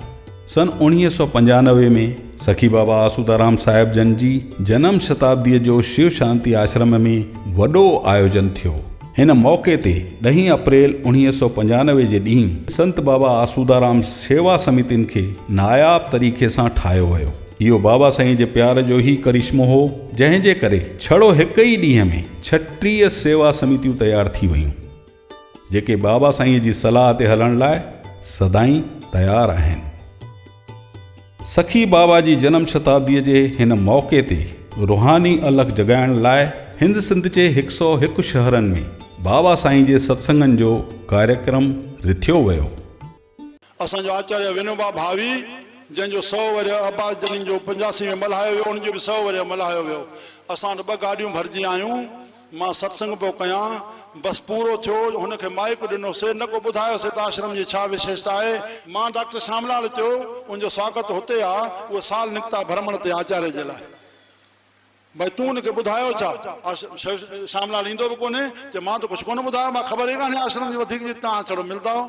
सन 1995 में सखी बाबा आसूदाराम साहिब जन जी जनम शताब्दीअ जो शिव शांति आश्रम में वॾो आयोजन थियो। हिन मौक़े ते 10 अप्रैल 1995 जे ॾींहुं संत बाबा आसूदाराम शेवा समितियुनि खे नायाब तरीक़े सां ठाहियो वियो। इहो बाबा साईं जे प्यार जो ई करिश्मो हो, जंहिं जे करे छड़ो हिकु ई ॾींहं में 36 सेवा समितियूं तयारु थी वयूं, जेके बाबा साईं जी सलाह ते हलण लाइ सदाईं तयारु आहिनि। सखी बाबा जी जनम शताब्दीअ जे हिन मौक़े ते रुहानी अलख जॻाइण लाइ हिंद सिंध जे 101 शहरनि में बाबा साईं जे सत्संगनि जो कार्यक्रम रिथियो वियो। असांजो आचार्य विनोबा भावी जंहिंजो 100 वरी अब्बास जनी जो 85 में मल्हायो वियो, उनजो बि 100 वरी मल्हायो वियो। असां 2 गाॾियूं भरिजी आयूं। मां सत्संग पियो कयां, बसि पूरो थियो, हुनखे माइक ॾिनोसीं, न को ॿुधायोसीं त आश्रम जी छा विशेषता आहे। मां डॉक्टर श्यामलाल चयो, उनजो स्वागत हुते आहे, उहो साल निकिता भ्रमण ते आचार्य जे लाइ। भाई तूं हुनखे ॿुधायो छा? श्यामलाल ईंदो बि कोन्हे, चए मां त कुझु कोन ॿुधायो, मां ख़बर ई कान्हे आश्रम जी वधीक जी, तव्हां छड़ो मिलंदा हो।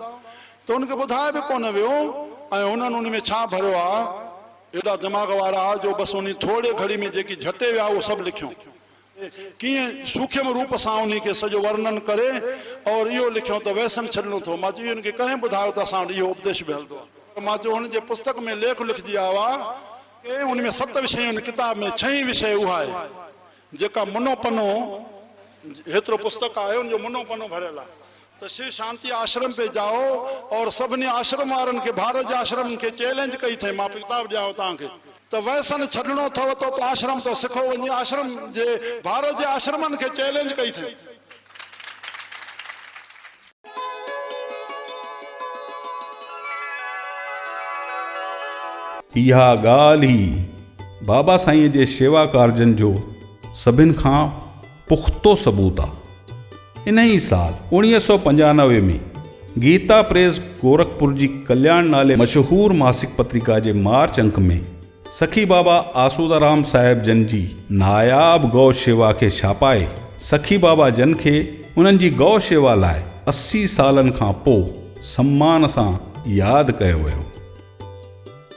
त हुनखे ॿुधाए बि कोन वियो ऐं हुननि उन में छा भरियो आहे, एॾा दिमाग़ वारा जो बसि उन थोरे घड़ी में जेकी झटे विया उहो सभु लिखियो, कीअं सूक्ष्म रूप सां उन खे सॼो वर्णन करे और इहो लिखियो त वैसन छॾणो अथव। मां चयो हुनखे कंहिं ॿुधायो त असां वटि इहो उपदेश बि हलंदो आहे। मां चयो हुनजे पुस्तक में लेख लिखजी आयो आहे, उन में 7 विषय, उन किताब में 6 विषय उहा आहे जेका मुनो पनो, हेतिरो पुस्तक आहे उनजो मुनो पनो भरियल आहे। त शिव शांति आश्रम पे जाओ और सभिनी आश्रम वारनि खे, भारत जे आश्रम खे चैलेंज कई अथई, मां किताब ॾियांव तव्हांखे, त वैसन छॾणो अथव त आश्रम तो सिखो वञी। आश्रम जे भारत जे आश्रमनि खे चैलेंज कई अथई। इहा ॻाल्हि ई बाबा साईं जे शेवा कार्जनि जो सभिनि खां पुख़्तो सबूत आहे। इन ई साल 1995 में गीता प्रेस गोरखपुर जी कल्याण नाले मशहूर मासिक पत्रिका जे मार्च अंक में सखी बाबा आसूदाराम साहिब जन जी नायाब गौ शेवा खे छापाए सखी बाबा जन खे उन्हनि जी गौ शेवा लाइ 80 सालनि खां पोइ सम्मान सां यादि कयो वियो।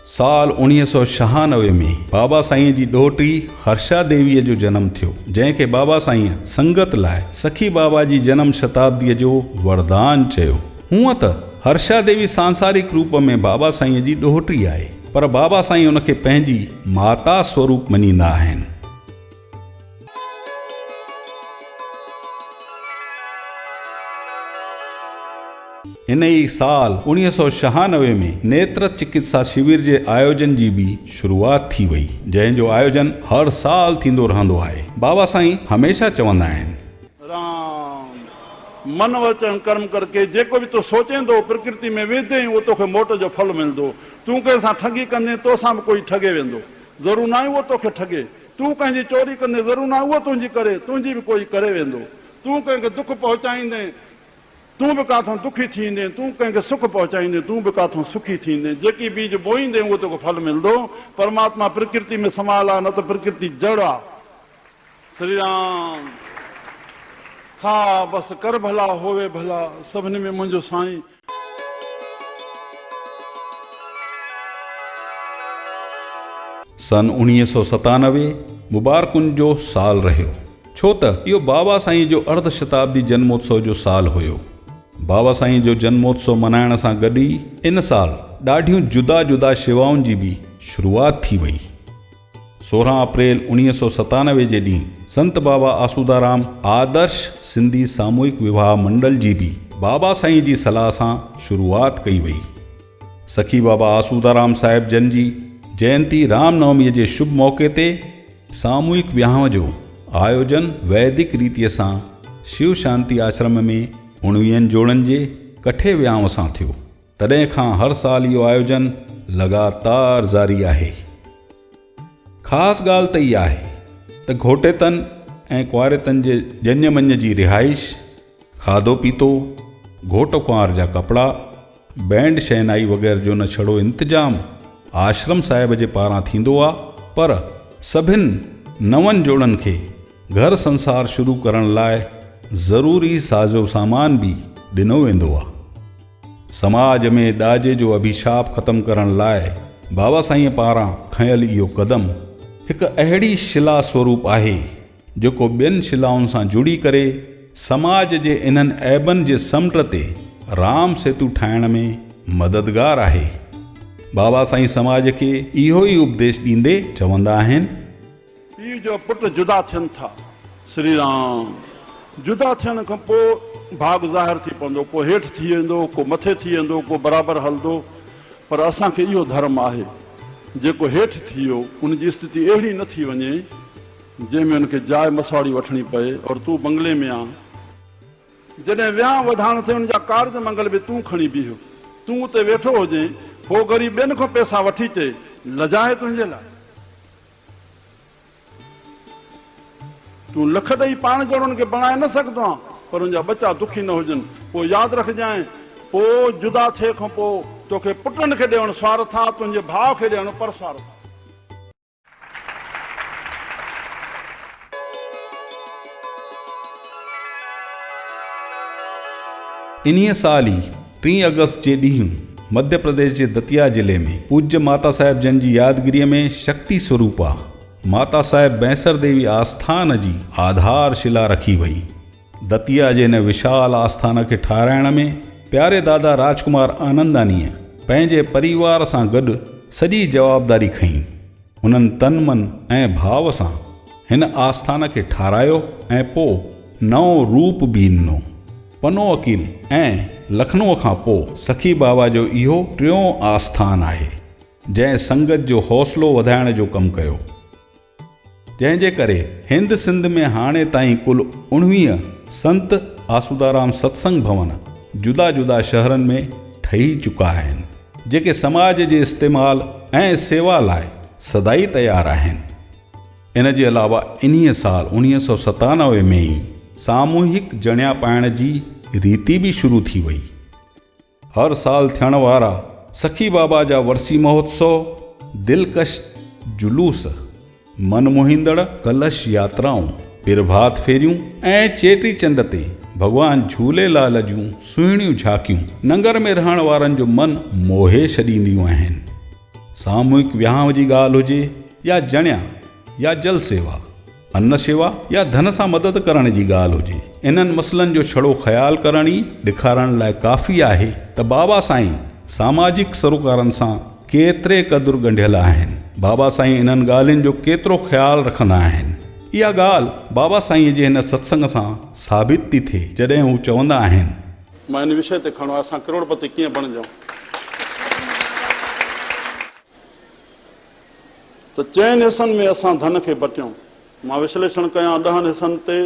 साल 1996 में बाबा साईं जी ॾोहिटी हर्षा देवीअ जो जनमु थियो, जंहिंखे बाबा साईं संगत लाइ सखी बाबा जी जनम शताब्दीअ जो वरदान चयो। हूअं त हर्षा देवी सांसारिक रूप में बाबा साईं जी ॾोहिटी आहे, पर बाबा साईं उनखे पंहिंजी माता स्वरूप मञींदा आहिनि। इन ई साल 1996 में नेत्र चिकित्सा शिविर जे आयोजन जी भी शुरुआत थी वई, जंहिंजो आयोजन हर साल थींदो रहंदो आहे। बाबा साईं हमेशा चवंदा आहिनि, राम मन वचन कर्म करके जेको भी तो सोचेंदो प्रकृति में वेंदे वो तोखे मोट जो फल मिलंदो। तूं कंहिंसां ठगी कंदे तोसां बि कोई ठगे वेंदो, ज़रूर ना उहो तोखे ठगे। तूं कंहिंजी चोरी कंदे ज़रूर ना उहो तुंहिंजी करे, तुंहिंजी भी कोई करे वेंदो। तूं कंहिंखे दुख पहुचाईंदे तूं भी काथों दुखी थींदे, तूं कंहिंखे सुख पहुचाईंदे तूं भी काथों सुखी थींदे। जेकी बीज बोईंदे उहो तोखे फल मिलंदो। परमात्मा प्रकृति में समाल आहे, न त प्रकृति जड़ आहे। श्री राम। हा बसि कर भला होवे भला, सभिनी में मुंहिंजो साईं। सन 1997 मुबारकुनि जो साल रहियो, छो त इहो बाबा साईं जो अर्ध शताब्दी जन्मोत्सव जो साल हुयो। बाबा साईं जो जन्मोत्सव मनाइण सां गॾु ई इन साल ॾाढियूं जुदा जुदा शेवाउनि जी बि शुरूआत थी वई। 16 अप्रैल 1997 जे ॾींहुं संत बाबा आसूदाराम आदर्श सिंधी सामूहिक विवाह मंडल जी बि बाबा साईं जी सलाह सां शुरूआत कई वई। सखी बाबा आसूदाराम साहिब जन जी जयंती रामनवमीअ जे शुभ मौक़े ते सामूहिक विहांव जो आयोजन वैदिक रीतिअ सां शिव शांति आश्रम में 19 जोड़नि जे कठे विहांव सां थियो। तॾहिं खां हर साल इहो आयोजन लगातार जारी आहे। ख़ासि ॻाल्हि त इहा आहे त घोटेतनि ऐं कुंवारेतनि जे जञ मञ जी रिहाइश, खाधो पीतो, घोट कुंवार जा कपिड़ा, बैंड शहनाई वग़ैरह जो न छड़ो इंतजाम आश्रम साहिब जे पारां थींदो आहे, पर सभिनि नवनि जोड़नि खे घर संसार शुरू करण लाइ ज़रूरी साज़ो सामान भी ॾिनो वेंदो आहे। समाज में ॾाजे जो अभिशाप ख़त्म करण लाइ बाबा साईं पारां खयल इहो क़दम हिकु अहिड़ी शिला स्वरूप आहे जेको ॿियनि शिलाउनि सां जुड़ी करे समाज जे इन्हनि ऐबनि जे समुंड ते राम सेतु ठाहिण में मददगार आहे। बाबा साईं समाज खे इहो ई उपदेश ॾींदे चवंदा आहिनि, पीउ जो पुट जुदा थियनि था, श्री राम जुदा थियण खां पोइ भाग ज़ाहिर थी पवंदो, को हेठि थी वेंदो, को मथे थी वेंदो, को बराबरि हलंदो। पर असांखे इहो धर्म आहे जेको हेठि थी वियो उनजी स्थिति अहिड़ी न थी वञे जंहिंमें उनखे जाइ मसवाड़ी वठणी पए और तूं बंगले में आ, जॾहिं विहांउ वधाइण थिए उनजा कार्ज मंगल बि तूं खणी बीहो, तूं उते वेठो हुजे, हो ग़रीब ॿियनि खां पैसा वठी अचे, लजाए तुंहिंजे लाइ। तूं लख ॾेई पाण जोड़नि खे बणाए न सघंदो आहे, पर उनजा बच्चा दुखी न हुजनि। पोइ यादि रखजांइ, पोइ जुदा थिए खां पोइ तोखे पुटनि खे ॾियणु स्वार्थ आहे, तुंहिंजे भाउ खे ॾियणु पर स्वार्थ आहे। इन्हीअ साल ई 3 अगस्त जे ॾींहुं मध्य प्रदेश जे दतिया जिले में पूज्य माता साहिब जन जी यादगिरीअ में शक्ति स्वरूपा माता साहिब बैंसर देवी आस्थान जी आधारशिला रखी वई। दतिया जे हिन विशाल आस्थान खे ठाराइण में प्यारे दादा राजकुमार आनंदानीअ पंहिंजे परिवार सां गॾु सॼी जवाबदारी खईं। हुननि तन मन ऐं भाव सां हिन आस्थान खे ठारायो ऐं पोइ नओं रूप बि ॾिनो। पनो वकील ऐं लखनऊ खां पोइ सखी बाबा जो इहो 3यों आस्थान आहे जंहिं संगत जो हौसलो वधाइण जो कमु कयो, जंहिंजे करे हिंद सिंध में हाणे ताईं कुल 19 संत आसूदाराम सत्संग भवन जुदा जुदा शहरनि में ठही चुका आहिनि, जेके समाज जे इस्तेमाल ऐं सेवा लाइ सदाई तयारु आहिनि। इन जे अलावा इन्हीअ साल 1997 में ई सामूहिक जणिया पाइण जी रीति भी शुरू थी वई। हर साल थियण वारा सखी बाबा जा वर्सी महोत्सव, दिलकश जुलूस, मनमोहींदड़ कलश यात्राऊं, प्रभात फेरियूं ऐं चेटी चंड ते भॻवान झूलेलाल जूं सुहिणियूं झांकियूं नंगर में रहण वारनि जो मन मोहे छॾींदियूं आहिनि। सामूहिक विहांव जी ॻाल्हि हुजे या जणिया या जल सेवा, अन्न शेवा या धन सां मदद करण जी ॻाल्हि हुजे, इन्हनि मसलनि जो छड़ो ख़्यालु करण ई ॾेखारण लाइ काफ़ी आहे त बाबा साईं सामाजिक सरोकारनि सां केतिरे क़दुरु ॻंढियल आहिनि। बाबा साईं इन्हनि ॻाल्हियुनि जो केतिरो ख़्यालु रखंदा आहिनि। इहा ॻाल्हि बाबा साईं जे हिन सत्संग सां साबित थी थिए जॾहिं हू चवंदा आहिनि, मां इन विषय ते खणो असां करोड़पति कीअं बणिजूं। त 4 हिसनि में असां धन खे बटियूं। मां विश्लेषण कयां 10 हिसनि ते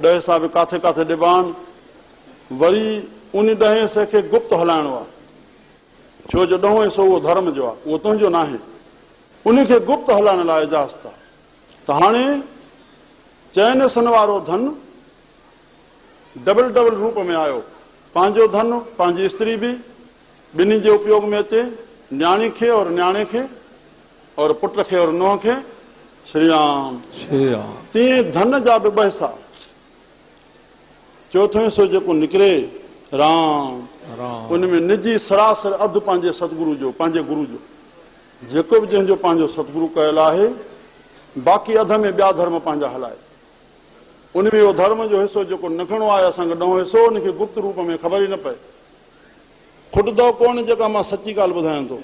10 हिसा बि काथे काथे ॾिबा आहिनि। वरी उन 10 हिसे खे गुप्त हलाइणो आहे, छो जो 10 हिसो उहो धर्म जो आहे, उहो तुंहिंजो न आहे। उनखे गुप्त हलाइण लाइ इजाज़त आहे। त हाणे 4 हिसनि वारो धन डबल डबल रूप में आयो। पंहिंजो धन, पंहिंजी स्त्री बि ॿिन्ही जे उपयोग में अचे, न्याणी खे और न्याणे खे और पुट खे और नुंहं खे। श्री राम तीअं धन जा बि 2 हिसा। चौथों हिसो जेको निकिरे राम, उनमें निजी सरासर अधु पंहिंजे सतगुरु जो, पंहिंजे गुरु जो, जेको बि जंहिंजो पंहिंजो सतगुरु कयल आहे, बाक़ी अध में ॿिया धर्म पंहिंजा हलाए। उनमें इहो धर्म जो हिसो जेको निकिरणो आहे असांखे 9 हिसो, उनखे गुप्त रूप में ख़बर ई न पए। खुटंदो कोन जेका मां सची ॻाल्हि ॿुधायां थो।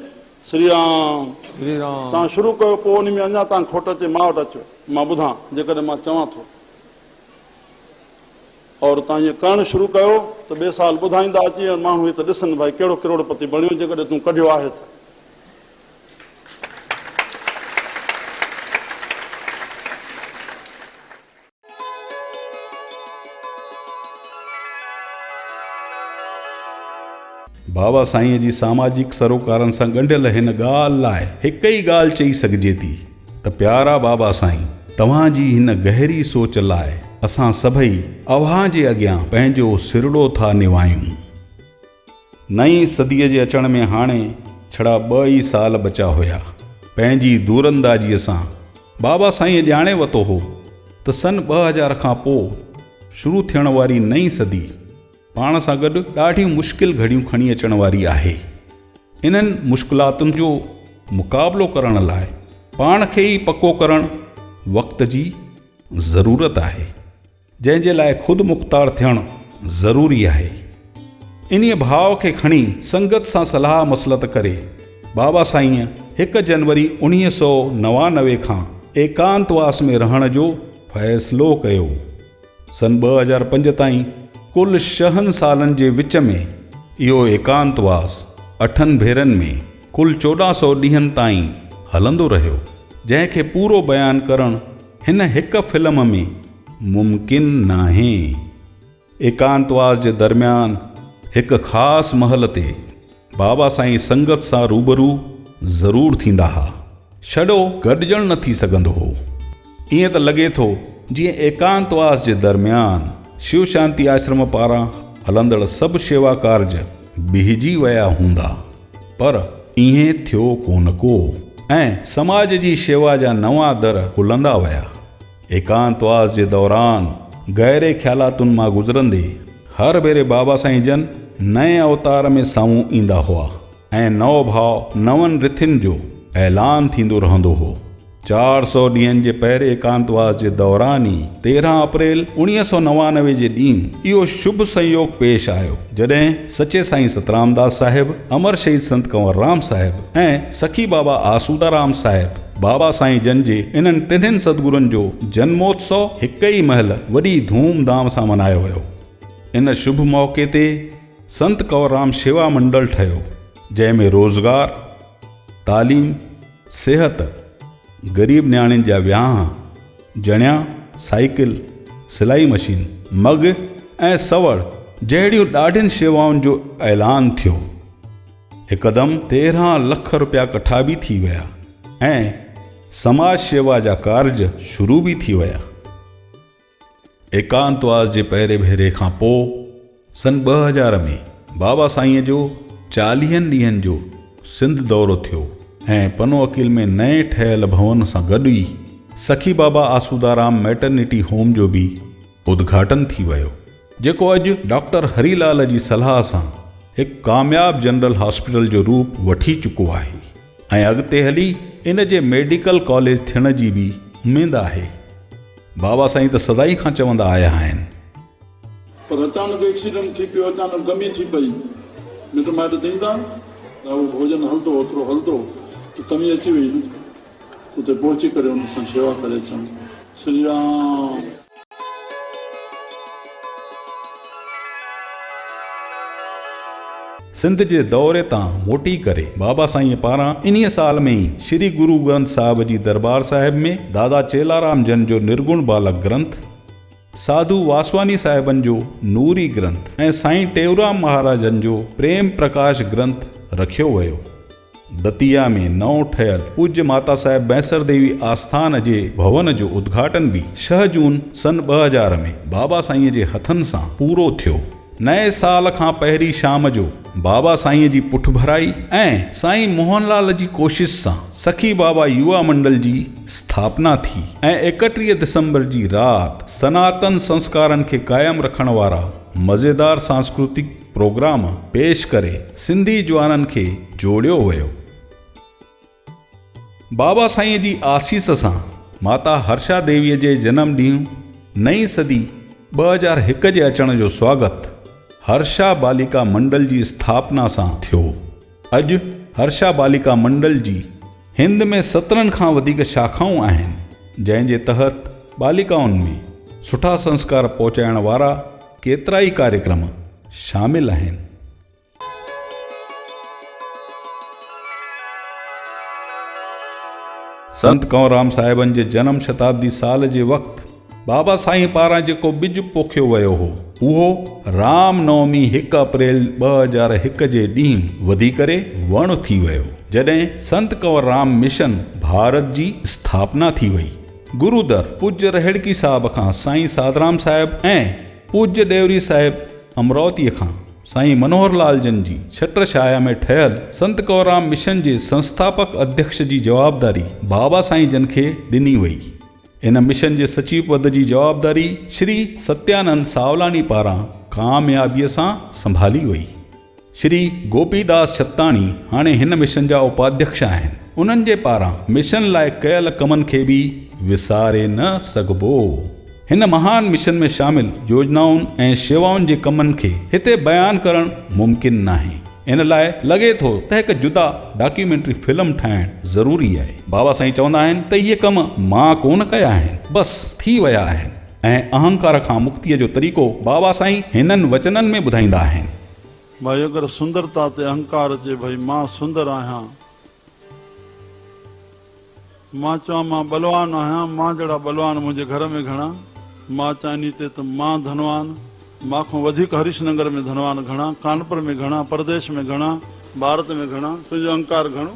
श्री राम तव्हां शुरू कयो, पोइ उन में अञा तव्हां खोट अचे मां वटि अचो, मां ॿुधां जेकॾहिं मां चवां थो। और तव्हां ईअं करणु शुरू कयो त ॿिए साल ॿुधाईंदा अची ऐं माण्हू हिते ॾिसनि भाई कहिड़ो करोड़पति बणियो जेकॾहिं तूं कढियो आहे त। बाबा साईं जी सामाजिक सरोकारनि सां ॻंढियल हिन ॻाल्हि लाइ हिकु ई ॻाल्हि चई सघिजे थी त प्यारा बाबा साईं, तव्हांजी हिन गहरी सोच लाइ असां सभई अव्हां जे अॻियां पंहिंजो सिरड़ो था निवायूं। नई सदीअ जे अचण में हाणे छड़ा 2 ई साल बचा हुया। पंहिंजी दूरंदाजीअ सां बाबा साईं ॼाणे वरितो हो त सन 2000 खां पोइ शुरू थियण वारी नई सदी पाण सां गॾु ॾाढियूं मुश्किल घड़ियूं खणी अचण वारी आहे। इन्हनि मुश्किलातुनि जो मुक़ाबिलो करण लाइ पाण खे ई पको करणु वक़्त जी ज़रूरत आहे, जंहिंजे लाइ ख़ुदि मुख़्तार थियणु ज़रूरी आहे। इन्हीअ भाव खे खणी संगत सां सलाह मसलत करे बाबा साईं 1 जनवरी 1999 खां एकांतवास में रहण जो फ़ैसिलो कयो। सन 2005 ताईं कुल 6 सालनि जे विच में इहो एकांतवास 8 भेरनि में कुल 1400 ॾींहंनि ताईं हलंदो रहियो, जंहिंखे पूरो बयानु करणु हिन हिकु फिल्म में मुमकिन नाहे। एकांतवास जे दरमियान हिकु ख़ासि महल ते बाबा साईं संगत सां रूबरू ज़रूरु थींदा हुआ, छॾो गॾिजणु न थी सघंदो हो। ईअं त लॻे थो जीअं एकांतवास जे दरमियान शिव शांति आश्रम पारां हलंदड़ सभु शेवा कार्ज बिहिजी विया हूंदा, पर ईअं थियो कोन को ऐं समाज जी शेवा जा नवां दर खुलंदा विया। एकांतवास जे दौरान गहरे ख़्यालातुनि मां गुज़रंदे हर भेरे बाबा साईं जन नए अवतार में साम्हूं ईंदा हुआ ऐं नओ भाव नवनि रिथियुनि जो ऐलान थींदो रहंदो हो। 400 ॾींहंनि जे पहिरें एकांतवास जे दौरान ई 13 अप्रैल 1999 जे ॾींहुं इहो शुभ संयोग पेश आयो, जॾहिं सचे साईं सतरामदास साहिब, अमर शहीद संत कंवरराम साहिब ऐं सखी बाबा आसूदाराम साहिब बाबा साईं जन जे इन्हनि 3 सदगुरुनि जो जन्मोत्सव हिकु ई महल वॾी धूमधाम सां मनायो वियो। इन शुभ मौक़े ते संत कंवरराम शेवा मंडल ठहियो, जंहिंमें रोज़गार, तालीम, सिहत, ग़रीब न्याणियुनि जा वियांह, जणिया, साइकिल, सिलाई मशीन, मग ऐं सवड़ जहिड़ियूं ॾाढियुनि शेवाउनि जो ऐलान थियो। हिकदमि 13 लख रुपया कठा बि थी विया ऐं समाज शेवा जा कार्य शुरू बि थी विया। एकांतवास जे पहिरें भेरे खां पोइ सन 2000 में बाबा साईं जो 40 ॾींहंनि जो सिंध दौरो थियो ऐं पनो अकील में नए ठहियल भवन सां गॾु ई सखी बाबा आसूदाराम मैटरनिटी होम जो बि उद्घाटन थी वियो, जेको अॼु डॉक्टर हरीलाल जी सलाह सां हिकु कामयाब जनरल हॉस्पिटल जो रूप वठी चुको आहे ऐं अॻिते हली इन जे मेडिकल कॉलेज थियण जी बि उमेद आहे। बाबा साईं त सदाई खां चवंदा आया आहिनि, पर अचानक एक्सीडेंट थी पियो, अचानक गमी थी पई, मिट माइट थींदा त उहो भोजन हलंदो, ओतिरो हलंदो त कमी अची वई, उते पहुची करे उन सां शेवा करे अचूं। श्री राम। सिंध जे दौरे तां मोटी करे बाबा साईं पारां इन्हीअ साल में ई श्री गुरु ग्रंथ साहिब जी दरबार साहिब में दादा चेलाराम जन जो निर्गुण बालक ग्रंथ, साधु वासवानी साहिबनि जो नूरी ग्रंथ ऐं साईं टेऊराम महाराजनि जो प्रेम प्रकाश ग्रंथ रखियो वियो। दतिया में नओं ठहियल पूज्य माता साहिब बैंसर देवी आस्थान जे भवन जो उद्घाटन बि 6 जून सन 2000 में बाबा साईं जे हथनि सां पूरो थियो। नए साल खां पहिरीं शाम जो बाबा साईं जी पुठभराई ऐं साईं मोहनलाल जी कोशिश सां सखी बाबा युवा मंडल जी स्थापना थी ऐं 31 दिसंबर जी राति सनातन संस्कारनि खे कायम रखण वारा मज़ेदार सांस्कृतिक प्रोग्राम पेश करे सिंधी जवाननि खे जोड़ियो वियो। बाबा साईं जी आसीस सां माता हर्षा देवीअ जे जनम ॾींहुं नई सदी 2001 जे अचण जो स्वागत हर्षा बालिका मंडल जी स्थापना सां थियो। अॼु हर्षा बालिका मंडल जी हिंद में 17 खां वधीक शाखाऊं आहिनि, जंहिं जे तहत बालिकाउनि में सुठा संस्कार पहुचाइण वारा केतिरा ई कार्यक्रम शामिल आहिनि। संत कंवरराम साहिबनि जे जनम शताब्दी साल जे वक़्तु बाबा साईं पारां जेको ॿिज पोखियो वियो हो उहो राम नवमी 1 अप्रैल 2001 जे ॾींहुं वधी करे वण थी वियो, जॾहिं संत कंवरराम मिशन भारत जी स्थापना थी वई। गुरुदर पूज्य रहड़की साहब खां साईं साधराम साहिब ऐं पूज्य डेवरी साहिब अमरावतीअ खां साईं मनोहर लाल जन जी छत्रछाया में ठहियल संत कंवरराम मिशन जे संस्थापक अध्यक्ष जी जवाबदारी बाबा साईं जन खे ॾिनी वई। इन मिशन जे सचिव पद जी जवाबदारी श्री सत्यानंद सावलानी पारां कामयाबीअ सां संभाली वई। श्री गोपीदास छत्ताणी हाणे हिन मिशन जा उपाध्यक्ष आहिनि। उन्हनि जे पारां मिशन लाइ कयल कमनि खे बि विसारे न सघिबो। हिन महान मिशन में शामिल योजनाउनि ऐं शेवाउनि जे कमनि खे हिते बयानु करणु मुमकिन नाहे। इन लाइ लॻे थो त हिकु जुदा डॉक्यूमेंट्री फिल्म ठाहिणु ज़रूरी आहे। बाबा साईं चवंदा आहिनि त इहे कम मां कोन कया आहिनि, बसि थी विया आहिनि, ऐं अहंकार खां मुक्तीअ जो तरीक़ो बाबा साईं हिननि वचननि में ॿुधाईंदा आहिनि। भाई अगरि सुंदरता ते अहंकार अचे भई मां सुंदर आहियां, मां चवां मां बलवान आहियां, मां जहिड़ा बलवान मुंहिंजे घर में घणा, मां चाहींदी ते त मां धनवान, मां खां वधीक हरीशनगर में धनवान घणा, कानपुर में घणा, परदेश में घणा, भारत में घणा, तुंहिंजो अहंकार घणो।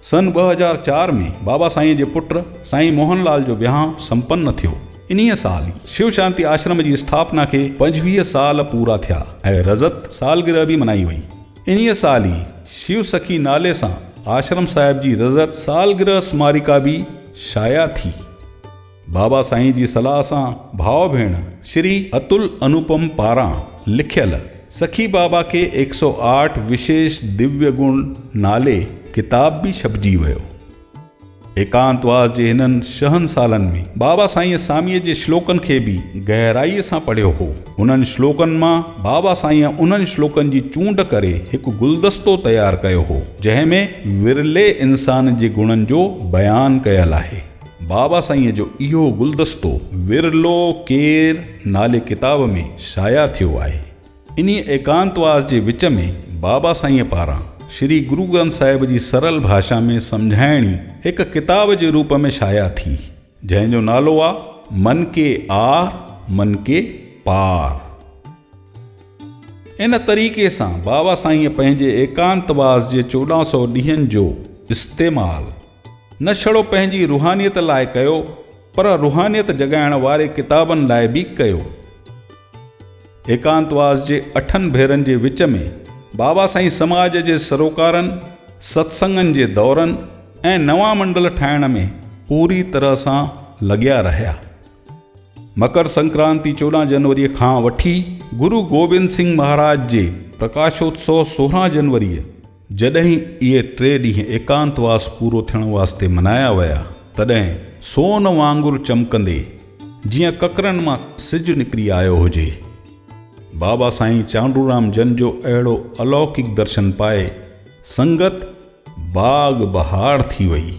सन 2004 में बाबा साईं जे पुट साईं मोहनलाल जो विहांउ संपन्न थियो। इन्हीअ साल ई शिव शांति आश्रम जी स्थापना खे 25 साल पूरा थिया ऐं रजत सालगिरह बि मनाई वई। इन्हीअ साल ई शिव सखी नाले सां आश्रम साहिब जी रजत सालगिरह स्मारिका बि शाया थी। बाबा साईं जी सलाह सां भाउ भेण श्री अतुल अनुपम पारां लिखियल सखी बाबा के 108 विशेष दिव्य गुण नाले किताब बि छपजी वियो। एकांतवास जे हिननि 6 सालनि में बाबा साईं सामीअ जे श्लोकनि खे बि गहराईअ सां पढ़ियो हो। उन्हनि श्लोकनि मां बाबा साईं उन्हनि श्लोकनि जी चूंड करे हिकु गुलदस्तो तयारु कयो हो, जंहिं में विरले इंसान जे गुणनि जो बयानु कयल आहे। बाबा साईं जो इहो गुलदस्तो विरलो केर नाले किताब में शाया थियो आहे। इन्ही एकांतवास जे विच में बाबा साईं पारां श्री गुरु ग्रंथ साहिब जी सरल भाषा में सम्झाइणी हिकु किताब जे रूप में शाया थी, जंहिंजो नालो आहे मन के आर मन के पार। इन तरीक़े सां बाबा साईं पंहिंजे एकांतवास जे 1400 ॾींहंनि जो इस्तेमालु न छड़ो पंहिंजी रुहानियत लाइ कयो, पर रुहानियत जॻाइण वारे किताबनि लाइ बि कयो। एकांतवास जे 8 भेरनि जे विच में बाबा साईं समाज जे सरोकारनि, सत्संगनि जे दौरनि ऐं नवां मंडल ठाहिण में पूरी तरह सां लॻिया रहिया। मकर संक्रांति 14 जनवरी खां वठी गुरु गोविंद सिंह महाराज जे प्रकाशोत्सव 16 जनवरीअ जॾहिं इहे 3 ॾींहं एकांतवास पूरो थियण वास्ते मनाया विया, तॾहिं सोन वांगुरु चमकंदे जीअं ककरनि मां सिजु निकिरी आयो हुजे। बाबा साईं चांडूराम जन जो अहिड़ो अलौकिक दर्शन पाए संगत बाग बहार थी वई।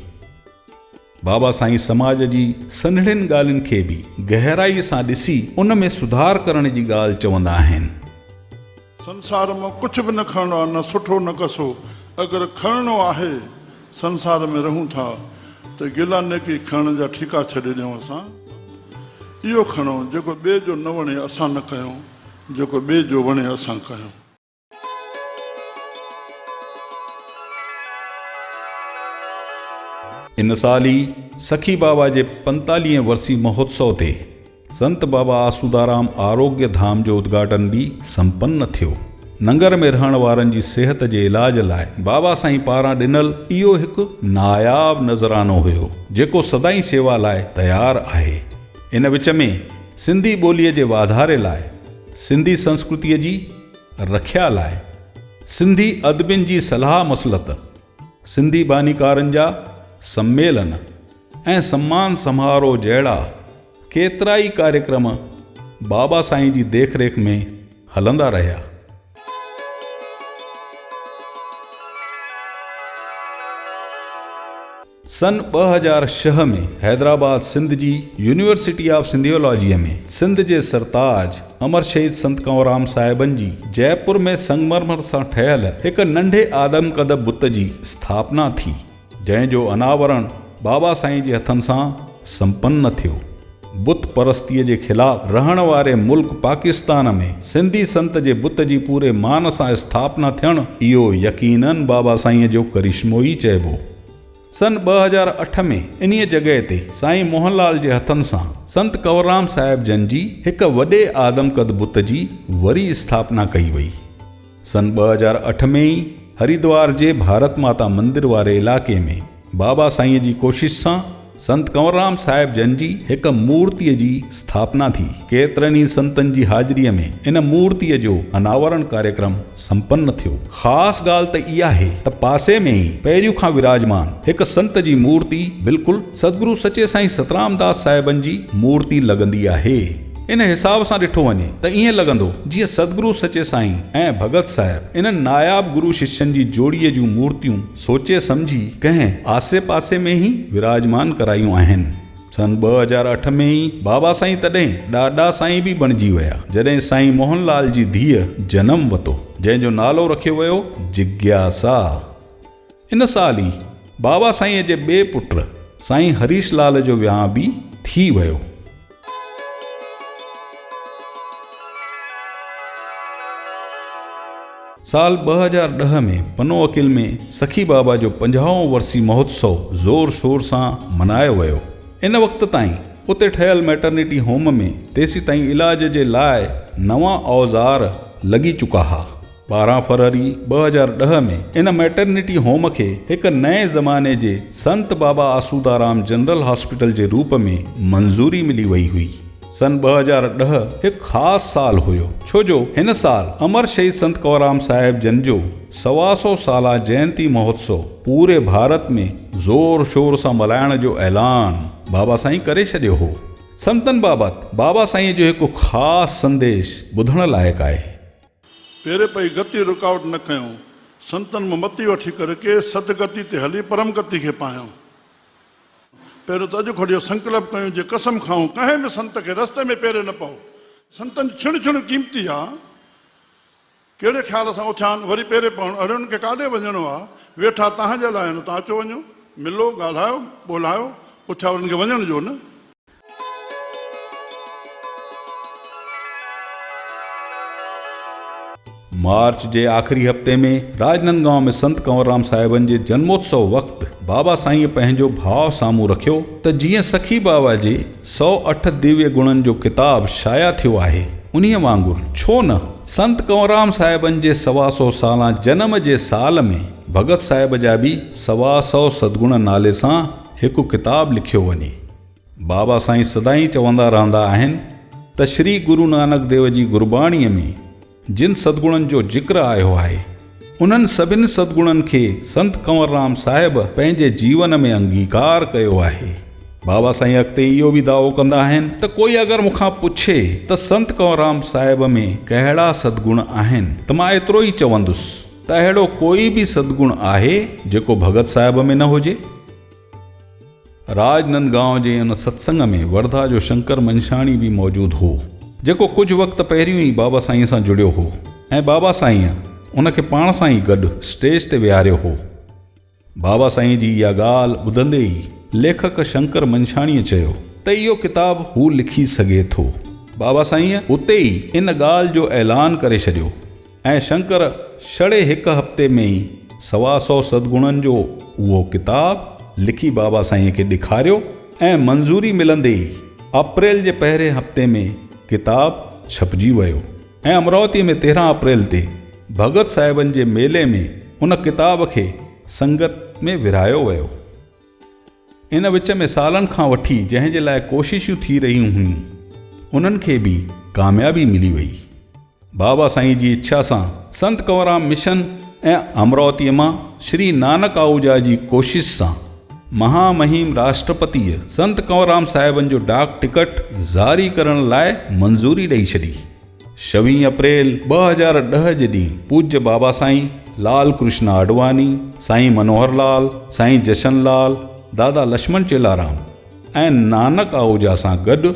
बाबा साईं समाज जी सन्हड़ियुनि ॻाल्हियुनि खे बि गहराईअ सां ॾिसी उन में सुधार करण जी ॻाल्हि चवंदा आहिनि। संसार में कुछ भी न खणणो आहे, न सुठो न कसो। अगर खणणो आहे, संसार में रहूं था तो गिला नेकी खणण जा ठीका छॾे ॾियूं। असां इहो खणो जेको ॿिए जो न वणे असां न कयूं, जेको ॿिए जो वणे असां कयूं। इन साल ई सखी बाबा जे 45 वर्सी महोत्सव ते संत बाबा आसूदाराम आरोग्य धाम जो उद्घाटन भी संपन्न थियो। नंगर में रहण वारनि जी सेहत जे इलाज लाइ बाबा साईं पारां ॾिनल इहो हिकु नायाब नज़रानो हुयो, जेको सदाई शेवा लाइ तयारु आहे। इन विच में सिंधी ॿोलीअ जे वाधारे लाइ, सिंधी संस्कृतिअ जी रखिया लाइ, सिंधी अदबिन जी सलाह मसलत, सिंधी बानीकारनि जा सम्मेलन ऐं सम्मान समारोह जहिड़ा केतिरा ई कार्यक्रम बाबा साईं जी देखरेख में हलंदा रहिया। सन 2006 में हैदराबाद सिंध जी यूनिवर्सिटी ऑफ सिंधियोलॉजीअ में सिंध जे सरताज अमर शहीद संत कंवरराम साहिबन जी जयपुर में संगमरमर सां ठहियल हिकु नंढे आदमकद बुत जी स्थापना थी, जंहिंजो अनावरण बाबा साईं जे हथनि सां संपन्न थियो। बुत परस्तीअ जे ख़िलाफ़ रहण वारे मुल्क पाकिस्तान में सिंधी संत जे बुत जी पूरे मान सां स्थापना थियणु इहो यकीनन बाबा साईं जो करिश्मो ई चइबो। सन 2008 में इन्हीअ जॻह ते साईं मोहनलाल जे हथनि सां संत कंवरराम साहिब जन जी हिकु वॾे आदमकद बुत जी वरी स्थापना कई वई। सन 2008 में ई हरिद्वार जे भारत माता मंदिर वारे इलाइक़े में बाबा साईं जी कोशिश सां संत कंवरराम साहिब जन जी हिकु मूर्तिअ जी स्थापना थी। केतिरनि ई संतनि जी हाज़िरीअ में इन मूर्तिअ जो अनावरण कार्यक्रम संपन्न थियो। ख़ासि ॻाल्हि त इहा आहे त पासे में ई पहिरियों खां विराजमान हिकु संत जी मूर्ति बिल्कुलु सतगुरु सचे साईं सतराम दास साहिबनि जी मूर्ति लॻंदी आहे। इन हिसाब सां ॾिठो वञे त ईअं लॻंदो जीअं सतगुरु सचे साईं ऐं भगत साहिब इन्हनि नायाब गुरु शिष्यनि जी जोड़ीअ जूं मूर्तियूं सोचे सम्झी कंहिं आसे पासे में ई विराजमान करायूं आहिनि। सन 2008 में ई बाबा साईं तॾहिं ॾाॾा साईं बि बणिजी विया, जॾहिं साईं मोहनलाल जी धीअ जनम वरितो, जंहिंजो नालो रखियो वियो जिज्ञासा। इन साल ई बाबा साईं जे ॿिए पुट साईं हरीश लाल जो वियांउ बि थी वियो। साल 2010 में पनो वकील में सखी बाबा जो 50वां वर्सी महोत्सव ज़ोर शोर सां मनायो वियो। इन वक़्त ताईं उते ठहियल मैटरनिटी होम में तेसी ताईं इलाज जे लाइ नवां औज़ार लॻी चुका हा। 12 फरवरी 2010 में इन मैटरनिटी होम खे हिकु नए ज़माने जे संत बाबा आसूदाराम जनरल हॉस्पिटल जे रूप में मंज़ूरी मिली वई हुई। सन 2010 हिकु ख़ासि साल हुयो, छो जो हिन साल अमर शहीद संत कंवरराम साहिब जन जो 125 साला जयंती महोत्सव पूरे भारत में ज़ोर शोर सां मल्हाइण जो ऐलान बाबा साईं करे छॾियो हो। संतनि बाबति बाबा साईं जो हिकु ख़ासि संदेश ॿुधण लाइक़ु आहे। पहिरें पई गति रुकावट न कयूं, संतनि मां मती वठी करे के सदगति ते हली परम गति खे पायूं। पहिरियों त अॼु खोड़ियो संकल्प कयूं जे कसम खाऊं कंहिं बि संत खे रस्ते में पहिरें न पाऊं। संतनि छिण छिण क़ीमती आहे, कहिड़े ख़्याल सां उथिया आहिनि वरी पहिरें पवणु। अड़े उन्हनि खे काॾे वञिणो आहे, वेठा तव्हांजे लाइ आहिनि, तव्हां अचो वञो, मिलो, ॻाल्हायो, ॿोलायो, उथिया उन्हनि खे वञण जो न। मार्च जे आख़िरी हफ़्ते में राजनंदगांव में संत कंवरराम साहिबनि जे जन्मोत्सव वक़्तु बाबा साईं पंहिंजो भाव साम्हूं रखियो त जीअं सखी बाबा जे 108 दिव्य गुणनि जो किताब शाया थियो आहे, उन्हीअ वांगुरु छो न संत कंवरराम साहिबनि जे 125 साला जनम जे साल में भगत साहिब जा बि 125 सदगुण नाले सां हिकु किताब लिखियो वञे। बाबा साईं सदाईं चवंदा रहंदा आहिनि त श्री गुरु नानक देव जी गुरबाणीअ में जिन सदगुणनि जो जिक्र आयो आहे, उन्हनि सभिनी सदगुणनि खे संत कंवरराम साहिब पंहिंजे जीवन में अंगीकार कयो आहे। बाबा साईं अॻिते इहो बि दावो कंदा आहिनि त कोई अगरि मूंखां पुछे त संत कंवरराम साहिब में कहिड़ा सदगुण आहिनि, त मां एतिरो ई चवंदुसि त अहिड़ो कोई बि सदगुण आहे जेको भगत साहिब में न हुजे। राजनंदगांव जे उन सत्संग में वर्धा जो शंकर मंशाणी बि मौजूदु हो, जेको कुझु वक़्तु पहिरियों ई बाबा साईं सां जुड़ियो हो ऐं बाबा साईं उनखे पाण सां ई गॾु स्टेज ते विहारियो हो। बाबा साईं जी इहा ॻाल्हि ॿुधंदे ई लेखक शंकर मंशाणीअ चयो त इहो किताबु हू लिखी सघे थो। बाबा साईं उते ई इन ॻाल्हि जो ऐलान करे छॾियो ऐं शंकर छड़े हिकु हफ़्ते में ई 125 सदगुणनि जो उहो किताबु लिखी बाबा साईं खे ॾेखारियो ऐं मंज़ूरी मिलंदे ई अप्रैल जे पहिरें हफ़्ते में किताब छपजी वियो ऐं अमरावती में 13 अप्रैल ते भगत साहिबनि जे मेले में उन किताब खे संगत में विरहायो वियो। इन विच में सालनि खां वठी जंहिं जे लाइ कोशिशूं थी रहियूं हुयूं, उन्हनि खे बि कामयाबी मिली वई। बाबा साईं जी इच्छा सां संत कंवरराम मिशन ऐं अमरावतीअ मां श्री नानक आहूजा जी कोशिश सां महामहिम राष्ट्रपतिअ संत कंवरराम साहिबनि जो डाक टिकट ज़ारी करण लाइ मंज़ूरी ॾेई छॾी। 26 अप्रैल 2010 जे ॾींहुं पूज्य बाबा साईं लाल कृष्ण आडवानी, साईं मनोहर लाल, साईं जशन लाल, दादा लक्ष्मण चेलाराम ऐं नानक आहूजा सां गॾु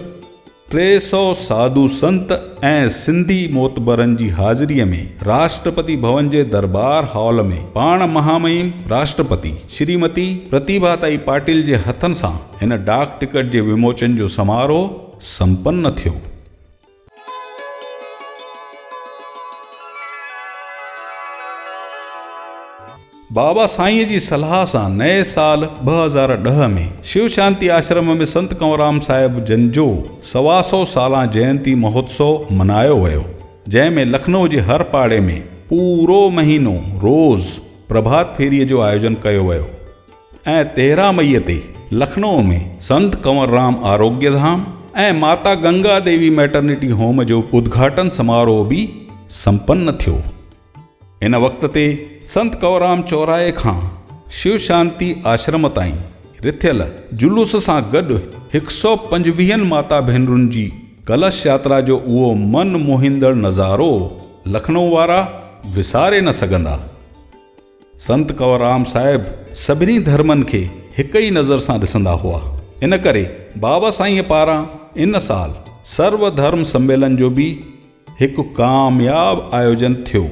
300 साधु संत ऐं सिंधी मोतबरनि जी हाज़िरीअ में राष्ट्रपति भवन जे दरबार हॉल में पाण महामहिम राष्ट्रपति श्रीमती प्रतिभाताई पाटिल जे हथनि सां हिन डाक टिकट जे विमोचन जो समारोह संपन्न थियो। बाबा साईं जी सलाह सां नए साल 2010 में शिव शांति आश्रम में संत कंवरराम साहिब जन जो 125 साला जयंती महोत्सव मनायो वियो, जंहिंमें लखनऊ जे हर पाड़े में पूरो महीनो रोज़ प्रभात फेरीअ जो आयोजन कयो वियो ऐं 13 मई ते लखनऊ में संत कंवरराम आरोग्य धाम ऐं माता गंगा देवी मैटरनिटी होम जो उद्घाटन समारोह भी संपन्न थियो। इन वक़्त ते संत कंवरराम चौराहे खां शिव शांति आश्रम ताईं रिथियल जुलूस सां गॾु 125 माता भेनरुनि जी कलश यात्रा जो उहो मन मोहींदड़ नज़ारो लखनऊ वारा विसारे न सघंदा। संत कंवरराम साहिब सभिनी धर्मनि खे हिक ई नज़र सां ॾिसंदा हुआ। इन करे बाबा साईं पारां इन साल सर्वधर्म सम्मेलन जो भी हिकु कामयाब आयोजन थियो,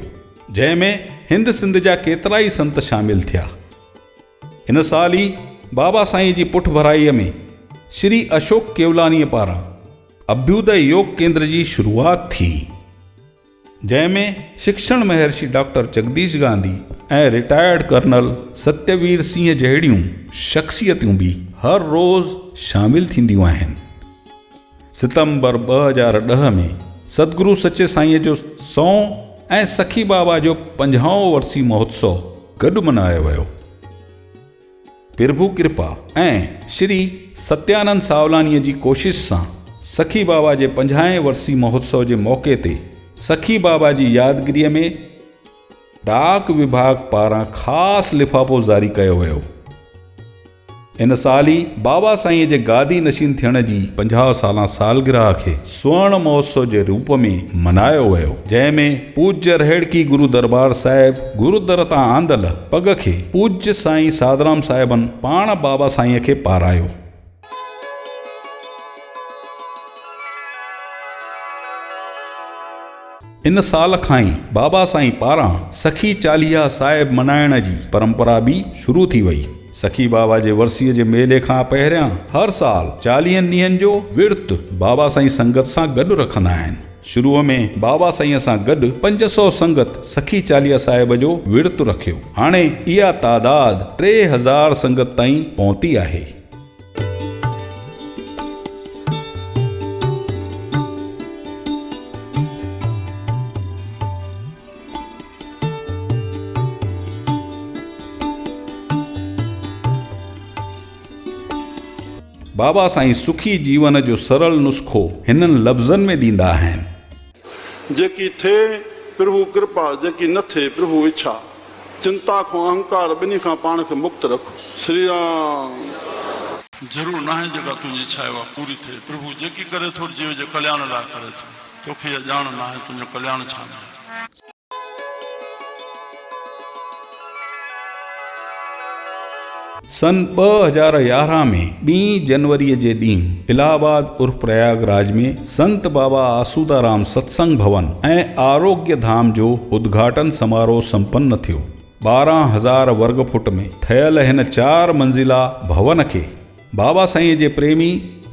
जंहिंमें हिंद सिंध जा केतिरा ई संत शामिल थिया। इन साल ई बाबा साईं जी पुठ भराईअ में श्री अशोक केवलानीअ पारां अभ्युदय योग केंद्र जी शुरूआत थी, जंहिंमें शिक्षण महर्षि डॉक्टर जगदीश गांधी ऐं रिटायर्ड कर्नल सत्यवीर सिंह जहिड़ियूं शख्सियतूं भी हर रोज़ शामिल थींदियूं आहिनि। सितंबर 2010 में सतगुरु सचे साईं जो 100 ऐं सखी बाबा जो 50 वर्सी महोत्सव गॾु मनायो वियो। प्रभु कृपा ऐं श्री सत्यानंद सावलानीअ जी कोशिश सां सखी बाबा जे 50 वर्सी महोत्सव जे मौक़े ते सखी बाबा जी यादगिरीअ में डाक विभाग पारां ख़ासि लिफ़ाफ़ो जारी कयो वियो। इन साल ई बाबा साईं जे गादी नशीन थियण जी 50 साला सालगिरह खे स्वर्ण महोत्सव जे रूप में मनायो वियो, जंहिंमें पूज्य रहेड़की गुरु दरबार साहिब गुरुदर तां आंदल पग खे पूज्य साईं साधराम साहिबन पाण बाबा साईं खे पारायो। इन साल खां ई बाबा साईं पारां सखी चालीहा साहिब मनाइण जी परंपरा भी शुरू थी वई। सखी बाबा जे वर्सीअ जे मेले खां पहिरियां हर साल 40 ॾींहंनि जो विर्त बाबा साईं संगत सां गॾु रखंदा आहिनि। शुरूअ में बाबा साईं सां गॾु 500 संगत सखी चालीहा साहिब जो विर्त रखियो। हाणे इहा तादाद 3000 संगत ताईं पहुती आहे। बाबा साईं सुखी जीवन जो सरल नुस्खो हिननि लफ़्ज़नि में ॾींदा आहिनि। जेकी थे प्रभु कृपा, जेकी न थे प्रभु इच्छा, चिंता को अहंकार ॿिन्ही खां पाण खे मुक्त रखो। श्री राम। ज़रूरु न आहे जेका तुंहिंजी इच्छा आहे उहा पूरी थिए। प्रभु जेकी करे थो जीव जे कल्याण लाइ करे थो, तोखे इहा ॼाण न आहे तुंहिंजो कल्याण छा आहे। सन 2011 में 2 जनवरी जे ॾींहुं इलाहाबाद उर्फ प्रयागराज में संत बाबा आसूदाराम सत्संग भवन ऐं आरोग्य धाम जो उद्घाटन समारोह संपन्न थियो। 12,000 वर्ग फुट में ठहियल हिन 4 मंज़िला भवन खे बाबा साईं जे प्रेमी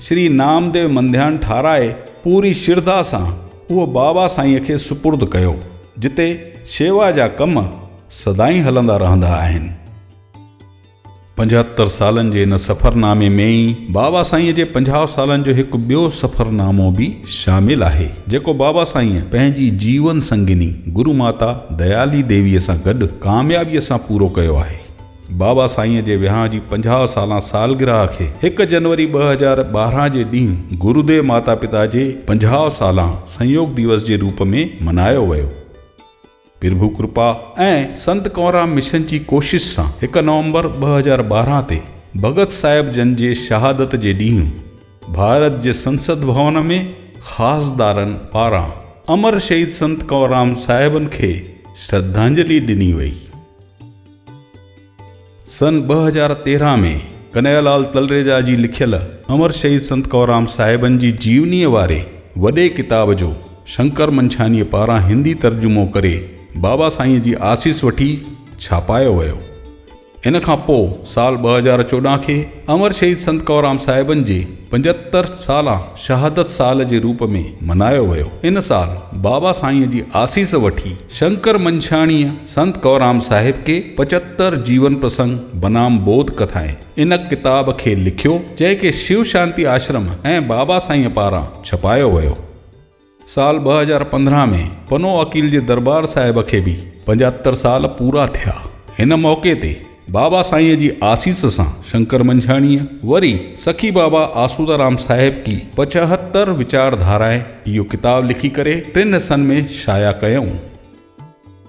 श्री नामदेव मंध्यान ठाराए पूरी श्रद्धा सां उहो बाबा साईं खे सुपुर्द कयो, जिते शेवा जा कम सदाईं हलंदा रहंदा आहिनि। 75 सालनि जे इन सफ़रनामे में ई बाबा साईं जे 50 सालनि जो हिकु ॿियो सफ़रनामो बि शामिल आहे, जेको बाबा साईं पंहिंजी जीवन संगिनी गुरु माता दयाली देवीअ सां गॾु कामयाबीअ सां पूरो कयो आहे। बाबा साईं जे विहांउ जी 50 साला सालगिरह खे 1 जनवरी 2012 जे ॾींहुं गुरुदेव माता पिता जे 50 साला संयोग दिवस जे रूप में मनायो वियो। प्रभु कृपा ऐं संत कंवरराम मिशन जी कोशिश सां 1 नवंबर 2012 ते भगत साहिब जन जे शहादत जे ॾींहुं भारत जे संसद भवन में ख़ासदारनि पारां अमर शहीद संत कंवरराम साहिबनि खे श्रद्धांजलि ॾिनी वई। सन 2013 में कन्हैयालाल तलरेजा जी लिखियल अमर शहीद संत कंवरराम साहिबनि जी जीवनीअ वारे वॾे किताब जो शंकर मंछानीअ पारां हिंदी तर्जुमो करे बाबा साईं जी आसीस वठी छापायो वियो। इन खां पोइ साल 2014 खे अमर शहीद संत कंवरराम साहिबनि जे 75 साला शहादत साल जे रूप में मनायो वियो। इन साल बाबा साईं जी आसीस वठी शंकर मंछाणीअ संत कंवरराम साहिब के 75 जीवन प्रसंग बनाम बोध कथाएं इन किताब खे लिखियो, जंहिंखे शिव शांति आश्रम ऐं बाबा साईं पारां छपायो वियो। साल 2015 में पनो अकील जे दरबार साहिब खे बि 75 साल पूरा थिया। हिन मौक़े ते बाबा साईं जी आसीस सां शंकर मंछाणीअ वरी सखी बाबा आसूदाराम साहिब की 75 विचारधाराएं इहो किताब लिखी करे 3 हिस्सनि में शाया कयऊं।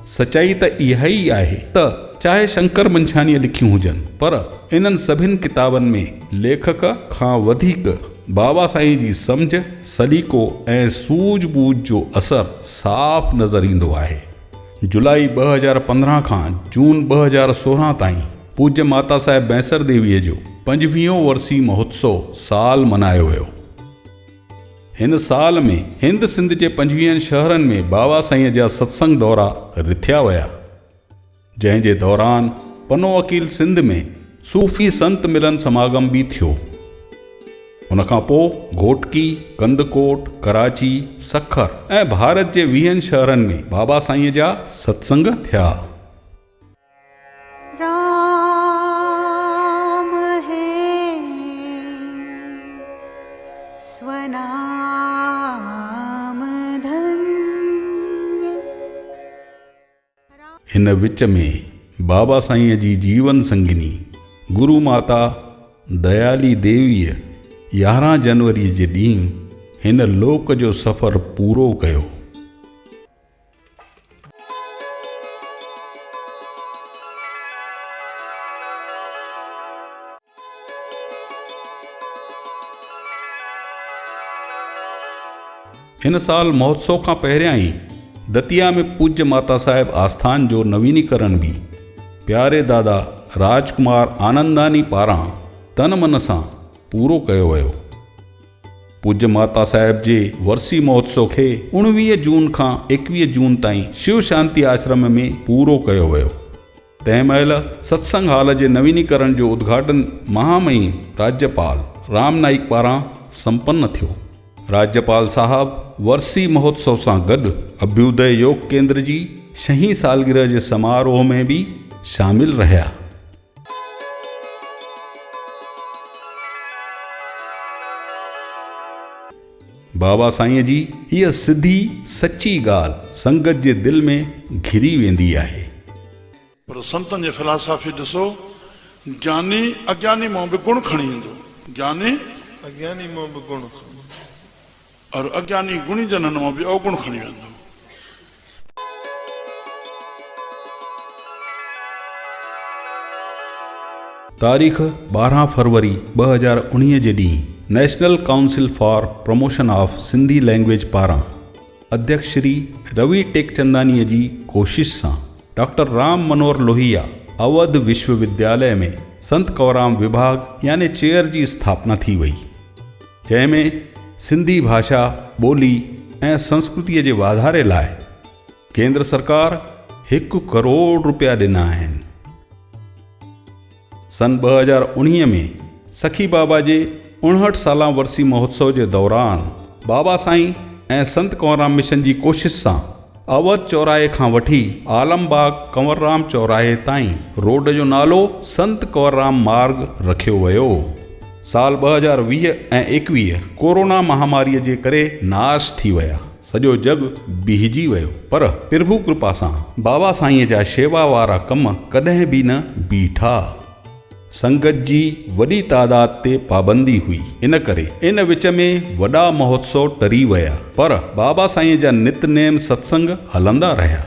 सचाई त इहा ई आहे त चाहे शंकर मंछाणीअ लिखियूं हुजनि, पर इन्हनि सभिनि किताबनि में लेखक खां वधीक बाबा साईं जी सम्झ, सलीको ऐं सूझबूझ जो असर साफ़ नज़र ईंदो आहे। जुलाई 2015 खां जून 2016 ताईं पूज्य माता साहिब बैंसर देवीअ जो 25 वर्सी महोत्सव साल मनायो वियो। हिन साल में हिंद सिंध जे 25 शहरनि में बाबा साईं जा सत्संग दौरा रिथिया विया, जंहिं जे दौरान पनो अकील सिंध में सूफ़ी संत मिलन समागम बि थियो। उन खां पोइ घोटकी, कंदकोट, कराची, सखर ऐं भारत जे 20 शहरनि में बाबा साईं जा सत्संग थिया। राम है स्वनाम धन्य। हिन विच में बाबा साईं जी जीवन संगिनी गुरु माता दयाली देवीअ 11 जनवरी जे ॾींहुं हिन लोक जो सफ़र पूरो कयो। हिन साल महोत्सव खां पहिरियां ई दतिया में पूज्य माता साहिब आस्थान जो नवीनीकरण बि प्यारे दादा राजकुमार आनंदानी पारां तन मन सां पूरो कयो वियो। पूज्य माता साहिब जे वर्सी महोत्सव खे 19 जून खां 21 जून ताईं शिव शांति आश्रम में पूरो कयो वियो। तंहिं महिल सत्संग हाल जे नवीनीकरण जो उद्घाटन महामहिम राज्यपाल राम नाईक पारां संपन्न थियो। राज्यपाल साहब वर्सी महोत्सव सां गॾु अभ्युदय योग केंद्र जी 6हीं सालगिरह जे समारोह में भी शामिल रहिया। बाबा साईं जी हीअ सिधी सची ॻाल्हि संगत जे दिल में घिरी वेंदी आहे। पर संतनि जे फिलासफ़ी ॾिसो, ज्ञानी अज्ञानी मां बि गुण खणी ईंदो, ज्ञानी अज्ञानी मां बि गुण और अज्ञानी गुणी जननि मां बि अवगुण खणी वेंदो। तारीख़ 12 फरवरी 2019 जे ॾींहुं national council for promotion of Sindhi language पारां अध्यक्ष श्री रवि टेकचंदानीअ जी कोशिश सां डॉक्टर राम मनोहर लोहिया अवध विश्वविद्यालय में संत कंवरराम विभाग यानी चेयर जी स्थापना थी वई, जंहिंमें सिंधी भाषा, ॿोली ऐं संस्कृतीअ जे वाधारे लाइ केंद्र सरकार 1 करोड़ रुपया ॾिना आहिनि। सन 2019 में सखी बाबा जे 59 साला वर्सी महोत्सव जे दौरान बाबा साईं ऐं संत कंवरराम मिशन जी कोशिश सां अवध चौराहे खां वठी आलमबाग कंवरराम चौराहे ताईं रोड जो नालो संत कंवरराम मार्ग रखियो वियो। साल 2020 ऐं 21 कोरोना महामारीअ जे करे नाश थी विया, सॼो जग बीहजी वियो, पर प्रभु कृपा सां बाबा साईं जा शेवा वारा कम कॾहिं बि न बीठा। संगत जी वॾी तादाद ते पाबंदी हुई, इन करे इन विच में वॾा महोत्सव टरी विया, पर बाबा साईं जा नितनेम सत्संग हलंदा रहिया।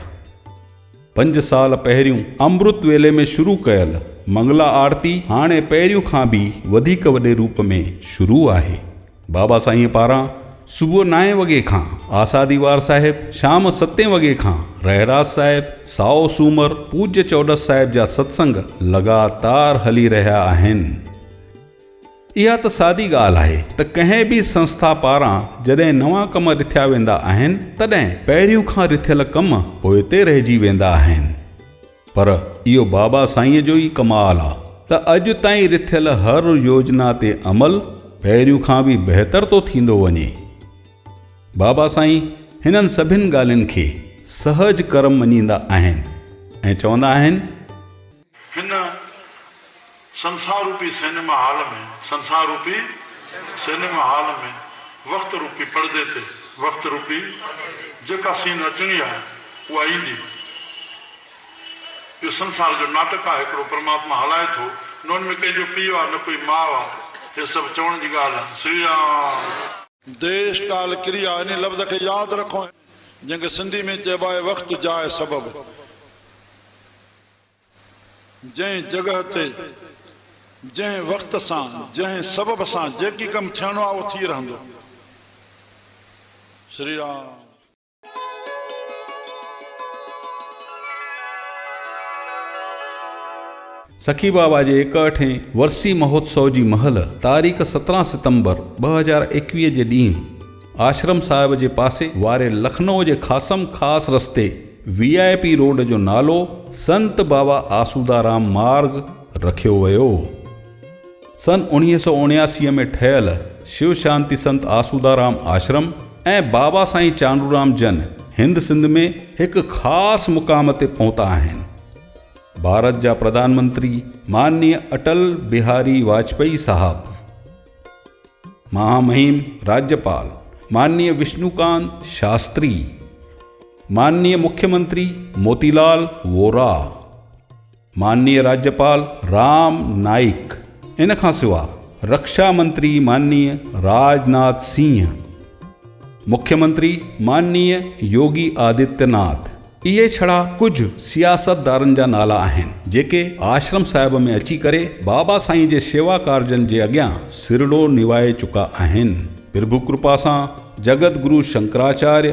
5 साल पहिरियों अमृत वेले में शुरू कयल मंगला आरती हाणे पहिरियों खां बि वधीक वॾे रूप में शुरू आहे। बाबा साईं पारां सुबुह 9 वॻे खां आसादीवार साहिब, शाम 7 वॻे खां रहराज साहिब, साओ सूमर पूज्य चौडस साहिब जा सत्संग लगातार हली रहिया आहिनि। इहा त सादी ॻाल्हि आहे त कंहिं बि संस्था पारां जॾहिं नवां कम रिथिया वेंदा आहिनि तॾहिं पहिरियों खां रिथियल कम पोइ ते रहिजी वेंदा आहिनि। पर इहो बाबा साईंअ जो ई कमाल आहे त अॼु ताईं रिथियल हर योजना ते अमल पहिरियों खां बि बहितर थो थींदो वञे। बाबा साईं हिननि सभिनि ॻाल्हियुनि खे सहज कर्म मञींदा आहिनि ऐं चवंदा आहिनि हिन संसार रूपी सिनेमा हाल में, संसार रूपी सिनेमा हाल में वक्त रूपी पर्दे ते वक्त रूपी जेका सीन अचणी आहे उहा ईंदी। इहो संसार जो नाटक आहे हिकिड़ो परमात्मा हलाए थो, न हुन में कंहिंजो पीउ आहे न कोई माउ आहे, हे सभु चवण जी ॻाल्हि आहे। श्री राम। देश काल क्रिया इन लफ़्ज़ खे यादि रखो जंहिंखे सिंधी में चइबो आहे वक़्तु जाइ सबबु। जंहिं जॻह ते जंहिं वक़्त सां जंहिं सबब सां जेकी कमु थियणो आहे उहो थी रहंदो। श्री राम। सखी बाबा जे 61वें वर्सी महोत्सव जी महल तारीख़ 17 सितंबर 2021 जे ॾींहुं आश्रम साहिब जे पासे वारे लखनऊ जे ख़ासम ख़ास रस्ते VIP रोड जो नालो संत बाबा आसूदाराम मार्ग रखियो वियो। सन 1979 में ठहियल शिव शांति संत आसूदाराम आश्रम ऐं बाबा साईं चांडूराम जन हिंद सिंध में हिकु ख़ासि मुक़ाम ते पहुता आहिनि। भारत जा प्रधानमंत्री माननीय अटल बिहारी वाजपेयी साहब, महामहिम राज्यपाल माननीय विष्णुकांत शास्त्री, माननीय मुख्यमंत्री मोतीलाल वोरा, माननीय राज्यपाल राम नाइक, इन खां सिवा रक्षा मंत्री माननीय राजनाथ सिंह, मुख्यमंत्री माननीय योगी आदित्यनाथ, इहे छड़ा कुझु सियासतदारनि जा नाला आहिनि जेके आश्रम साहिब में अची करे बाबा साईं जे शेवा कारजनि जे अॻियां सिरड़ो निवाए चुका आहिनि। प्रभु कृपा सां जगत गुरु शंकराचार्य,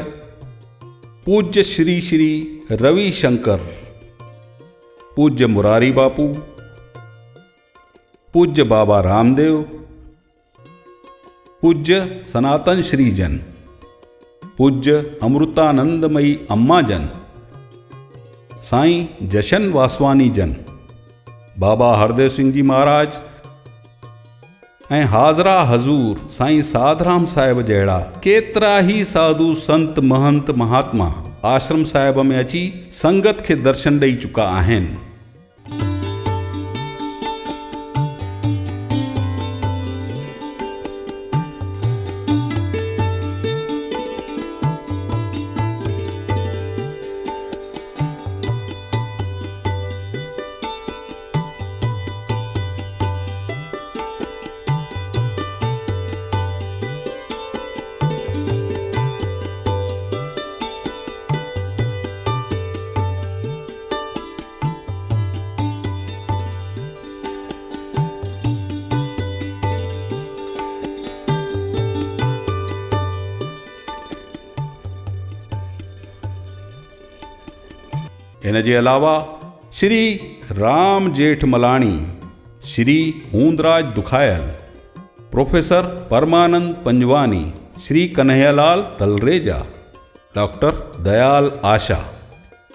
पूज्य श्री श्री रवि शंकर, पूज्य मुरारी बापू, पूज्य बाबा रामदेव, पूज्य सनातन श्री जन, पूज्य अमृतानंदमयी अम्मा जन, साईं जशन वासवानी जन, बाबा हरदेव सिंह जी महाराज ऐं हाज़रा हज़ूर साईं साधराम साहिब जहिड़ा केतिरा ई साधु संत महंत महात्मा आश्रम साहिब में अची संगत खे दर्शन ॾेई चुका आहिनि। इन जे अलावा श्री राम जेठमलाणी, श्री हूंदराज दुखायल, प्रोफेसर परमानंद पंजवानी, श्री कन्हैयालाल तलरेजा, डॉक्टर दयाल आशा,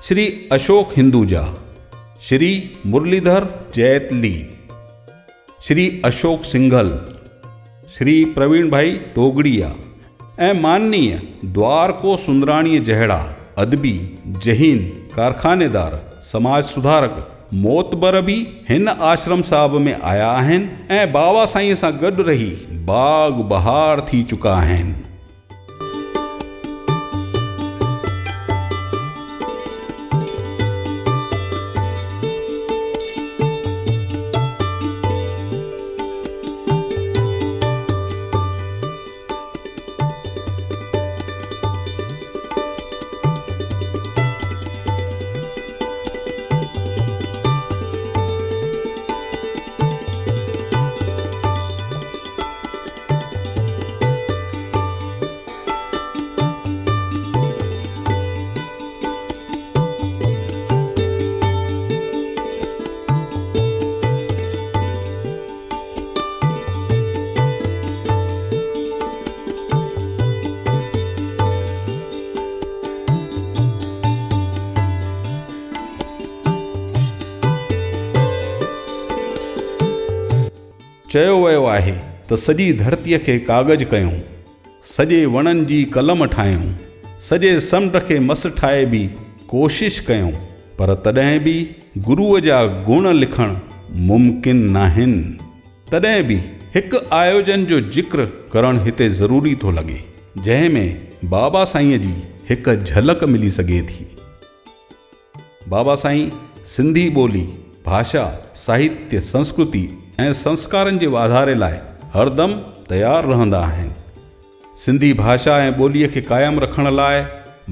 श्री अशोक हिंदूजा, श्री मुरलीधर जैतली, श्री अशोक सिंघल, श्री प्रवीण भाई टोगड़िया ऐं माननीय द्वारको सुंदराणीअ जहिड़ा अदबी, जहीन, कारखानेदार, समाज सुधारक, मोतबर बि हिन आश्रम साहिब में आया आहिनि ऐं बाबा साईं सां गॾु रही बाग बहार थी चुका आहिनि। चयो वियो आहे त सॼी धरतीअ खे कागज़ कयूं, सॼे वणनि जी कलम ठाहियूं, सॼे समुंड खे मस ठाहे बि कोशिश कयूं, पर तॾहिं बि गुरूअ जा गुण लिखणु मुमकिन नाहिनि। तॾहिं बि हिकु आयोजन जो जिक्र करणु हिते ज़रूरी थो लॻे, जंहिं में बाबा साईंअ जी हिकु झलक मिली सघे थी। बाबा साईं सिंधी ॿोली, भाषा, साहित्य, संस्कृति ऐं संस्कारनि जे वाधारे लाइ हरदम तयारु रहंदा आहिनि। सिंधी भाषा ऐं ॿोलीअ खे क़ाइमु रखण लाइ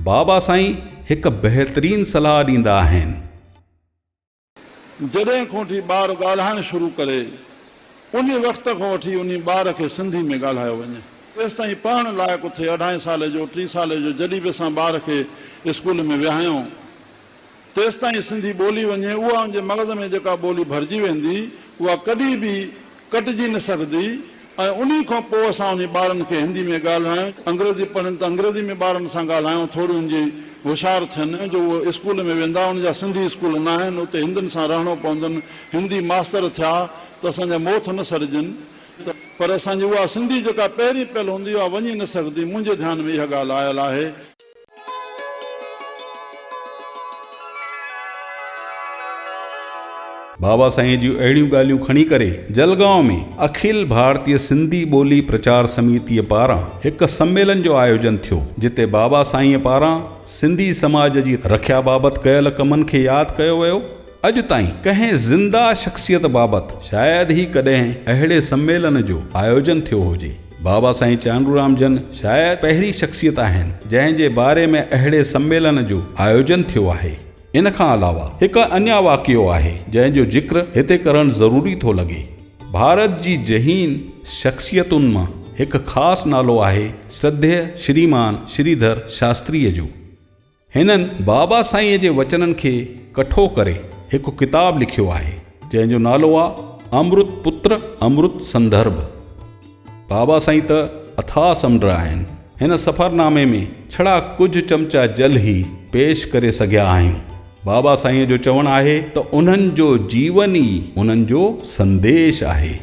बाबा साईं हिकु बहितरीनु सलाह ॾींदा आहिनि। जॾहिं खां वठी ॿार ॻाल्हाइणु शुरू करे उन वक़्त खां वठी उन ॿार खे सिंधी में ॻाल्हायो वञे। तेसि ताईं पढ़णु लाइक़ु थिए, 2.5 साल जो 3 साल जो, जॾहिं बि असां ॿार खे स्कूल में विहायूं, तेसि ताईं सिंधी ॿोली वञे। उहा उनजे मग़ज़ में जेका ॿोली भरिजी वेंदी उहा कॾहिं बि कटिजी न सघंदी। ऐं उन खां पोइ असां उन ॿारनि खे हिंदी में ॻाल्हायूं, अंग्रेज़ी पढ़नि त अंग्रेज़ी में ॿारनि सां ॻाल्हायूं, थोरी उनजी होशियारु थियनि। जो उहे स्कूल में वेंदा, उनजा सिंधी स्कूल न आहिनि, उते हिंदियुनि सां रहणो पवंदनि, हिंदी मास्तर थिया त असांजा मोथ न सड़जनि। पर असांजी उहा सिंधी जेका पहिरीं पहल हूंदी उहा वञी न सघंदी। मुंहिंजे ध्यान में इहा ॻाल्हि आयल आहे। बाबा साईं जूं अहिड़ियूं ॻाल्हियूं खणी करे जलगांव में अखिल भारतीय सिंधी ॿोली प्रचार समितीअ पारां हिकु सम्मेलन जो आयोजन थियो, जिते बाबा साईं पारां सिंधी समाज जी रखिया बाबति कयल कमनि खे यादि कयो वियो। अॼु ताईं कंहिं ज़िंदा शख़्सियत बाबति शायदि ई कॾहिं अहिड़े सम्मेलन जो आयोजन थियो हुजे। बाबा साईं चांडूराम जन शायदि पहिरीं शख़्सियत आहिनि जंहिं जे बारे में अहिड़े सम्मेलन जो आयोजन थियो आहे। इन खां अलावा हिकु अञा वाक़ियो आहे जंहिंजो जिक्र हिते करणु ज़रूरी थो लॻे। भारत जी जहीन शख़्सियतुनि मां हिकु ख़ासि नालो आहे श्रद्धेय श्रीमान श्रीधर शास्त्रीअ जो। हिननि बाबा साईं जे वचननि खे कठो करे हिकु किताबु लिखियो आहे जंहिंजो नालो आहे अमृत पुत्र अमृत संदर्भ। बाबा साईं त अथाह समुंड आहिनि। हिन सफ़रनामे में छड़ा कुझु चमचा जल ई पेश करे सघिया आहियूं। बाबा साईं जो चवणु आहे त उन्हनि जो जीवन ई उन्हनि जो संदेश आहे।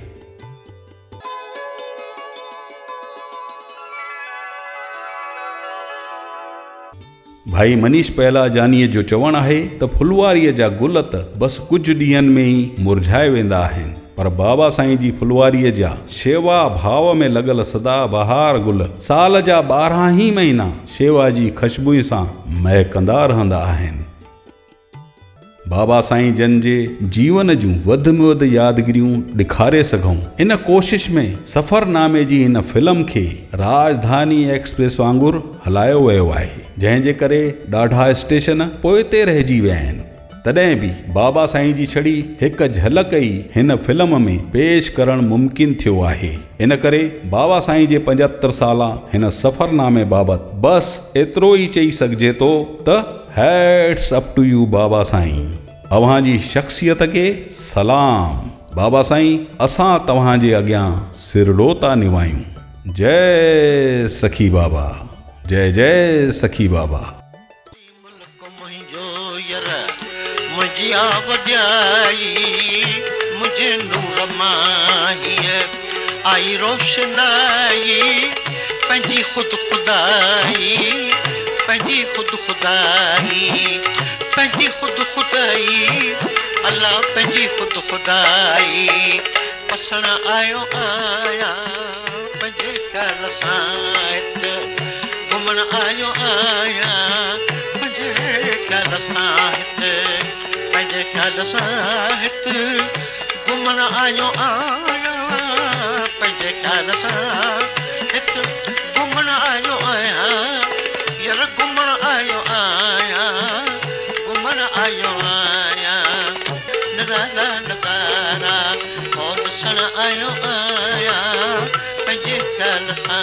भाई मनीष पहलाजानीअ जो चवणु आहे त फुलवारीअ जा गुल त बसि कुझु ॾींहंनि में ई मुरझाए वेंदा आहिनि, पर बाबा साईं जी फुलवारीअ जा शेवा भाव में लॻल सदा बहार गुल साल जा 12 ई महीना शेवा जी ख़ुशबू सां महकंदा रहंदा आहिनि। बाबा साईं जन जे जीवन जूं वधि में वधि यादगिरियूं ॾेखारे सघूं, इन कोशिश में सफ़रनामे जी हिन फिल्म खे राजधानी एक्सप्रेस वांगुरु हलायो वियो आहे, जंहिं जे करे ॾाढा स्टेशन पोइते रहिजी विया आहिनि। तॾहिं बि बाबा साईं जी छड़ी हिकु झलक ई हिन फिल्म में पेश करणु मुमकिन थियो आहे। इन करे बाबा साईं जे 75 साला हिन सफ़रनामे बाबति बसि एतिरो ई चई सघिजे थो त हैट्स अप टू यू बाबा साईं। अव्हां जी शख़्सियत खे सलाम। बाबा साईं, असां तव्हां जे अॻियां सिरड़ो था निवायूं। जय सखी बाबा, जय जय सखी बाबा। मुझिया वॾाई मुझे नूर माही आई रोशनाई पंहिंजी ख़ुदि खुदाई पंहिंजी ख़ुदि खुदाई पंहिंजी ख़ुदि खुदाई अल्लाह पंहिंजी ख़ुदि खुदाई पसण आयो आया पंहिंजे ख़्याल सां हिते घुमण आयो आया पंहिंजे ख़्याल सां हिते पंहिंजे ख़्याल सां हिते घुमण आयो आया पंहिंजे ख़्याल सां हिते घुमण आयो आया यार घुमण आयो आया घुमण आयो आया नज़ारा नज़ारा और ॾिसण आयो आया पंहिंजे ख़्याल सां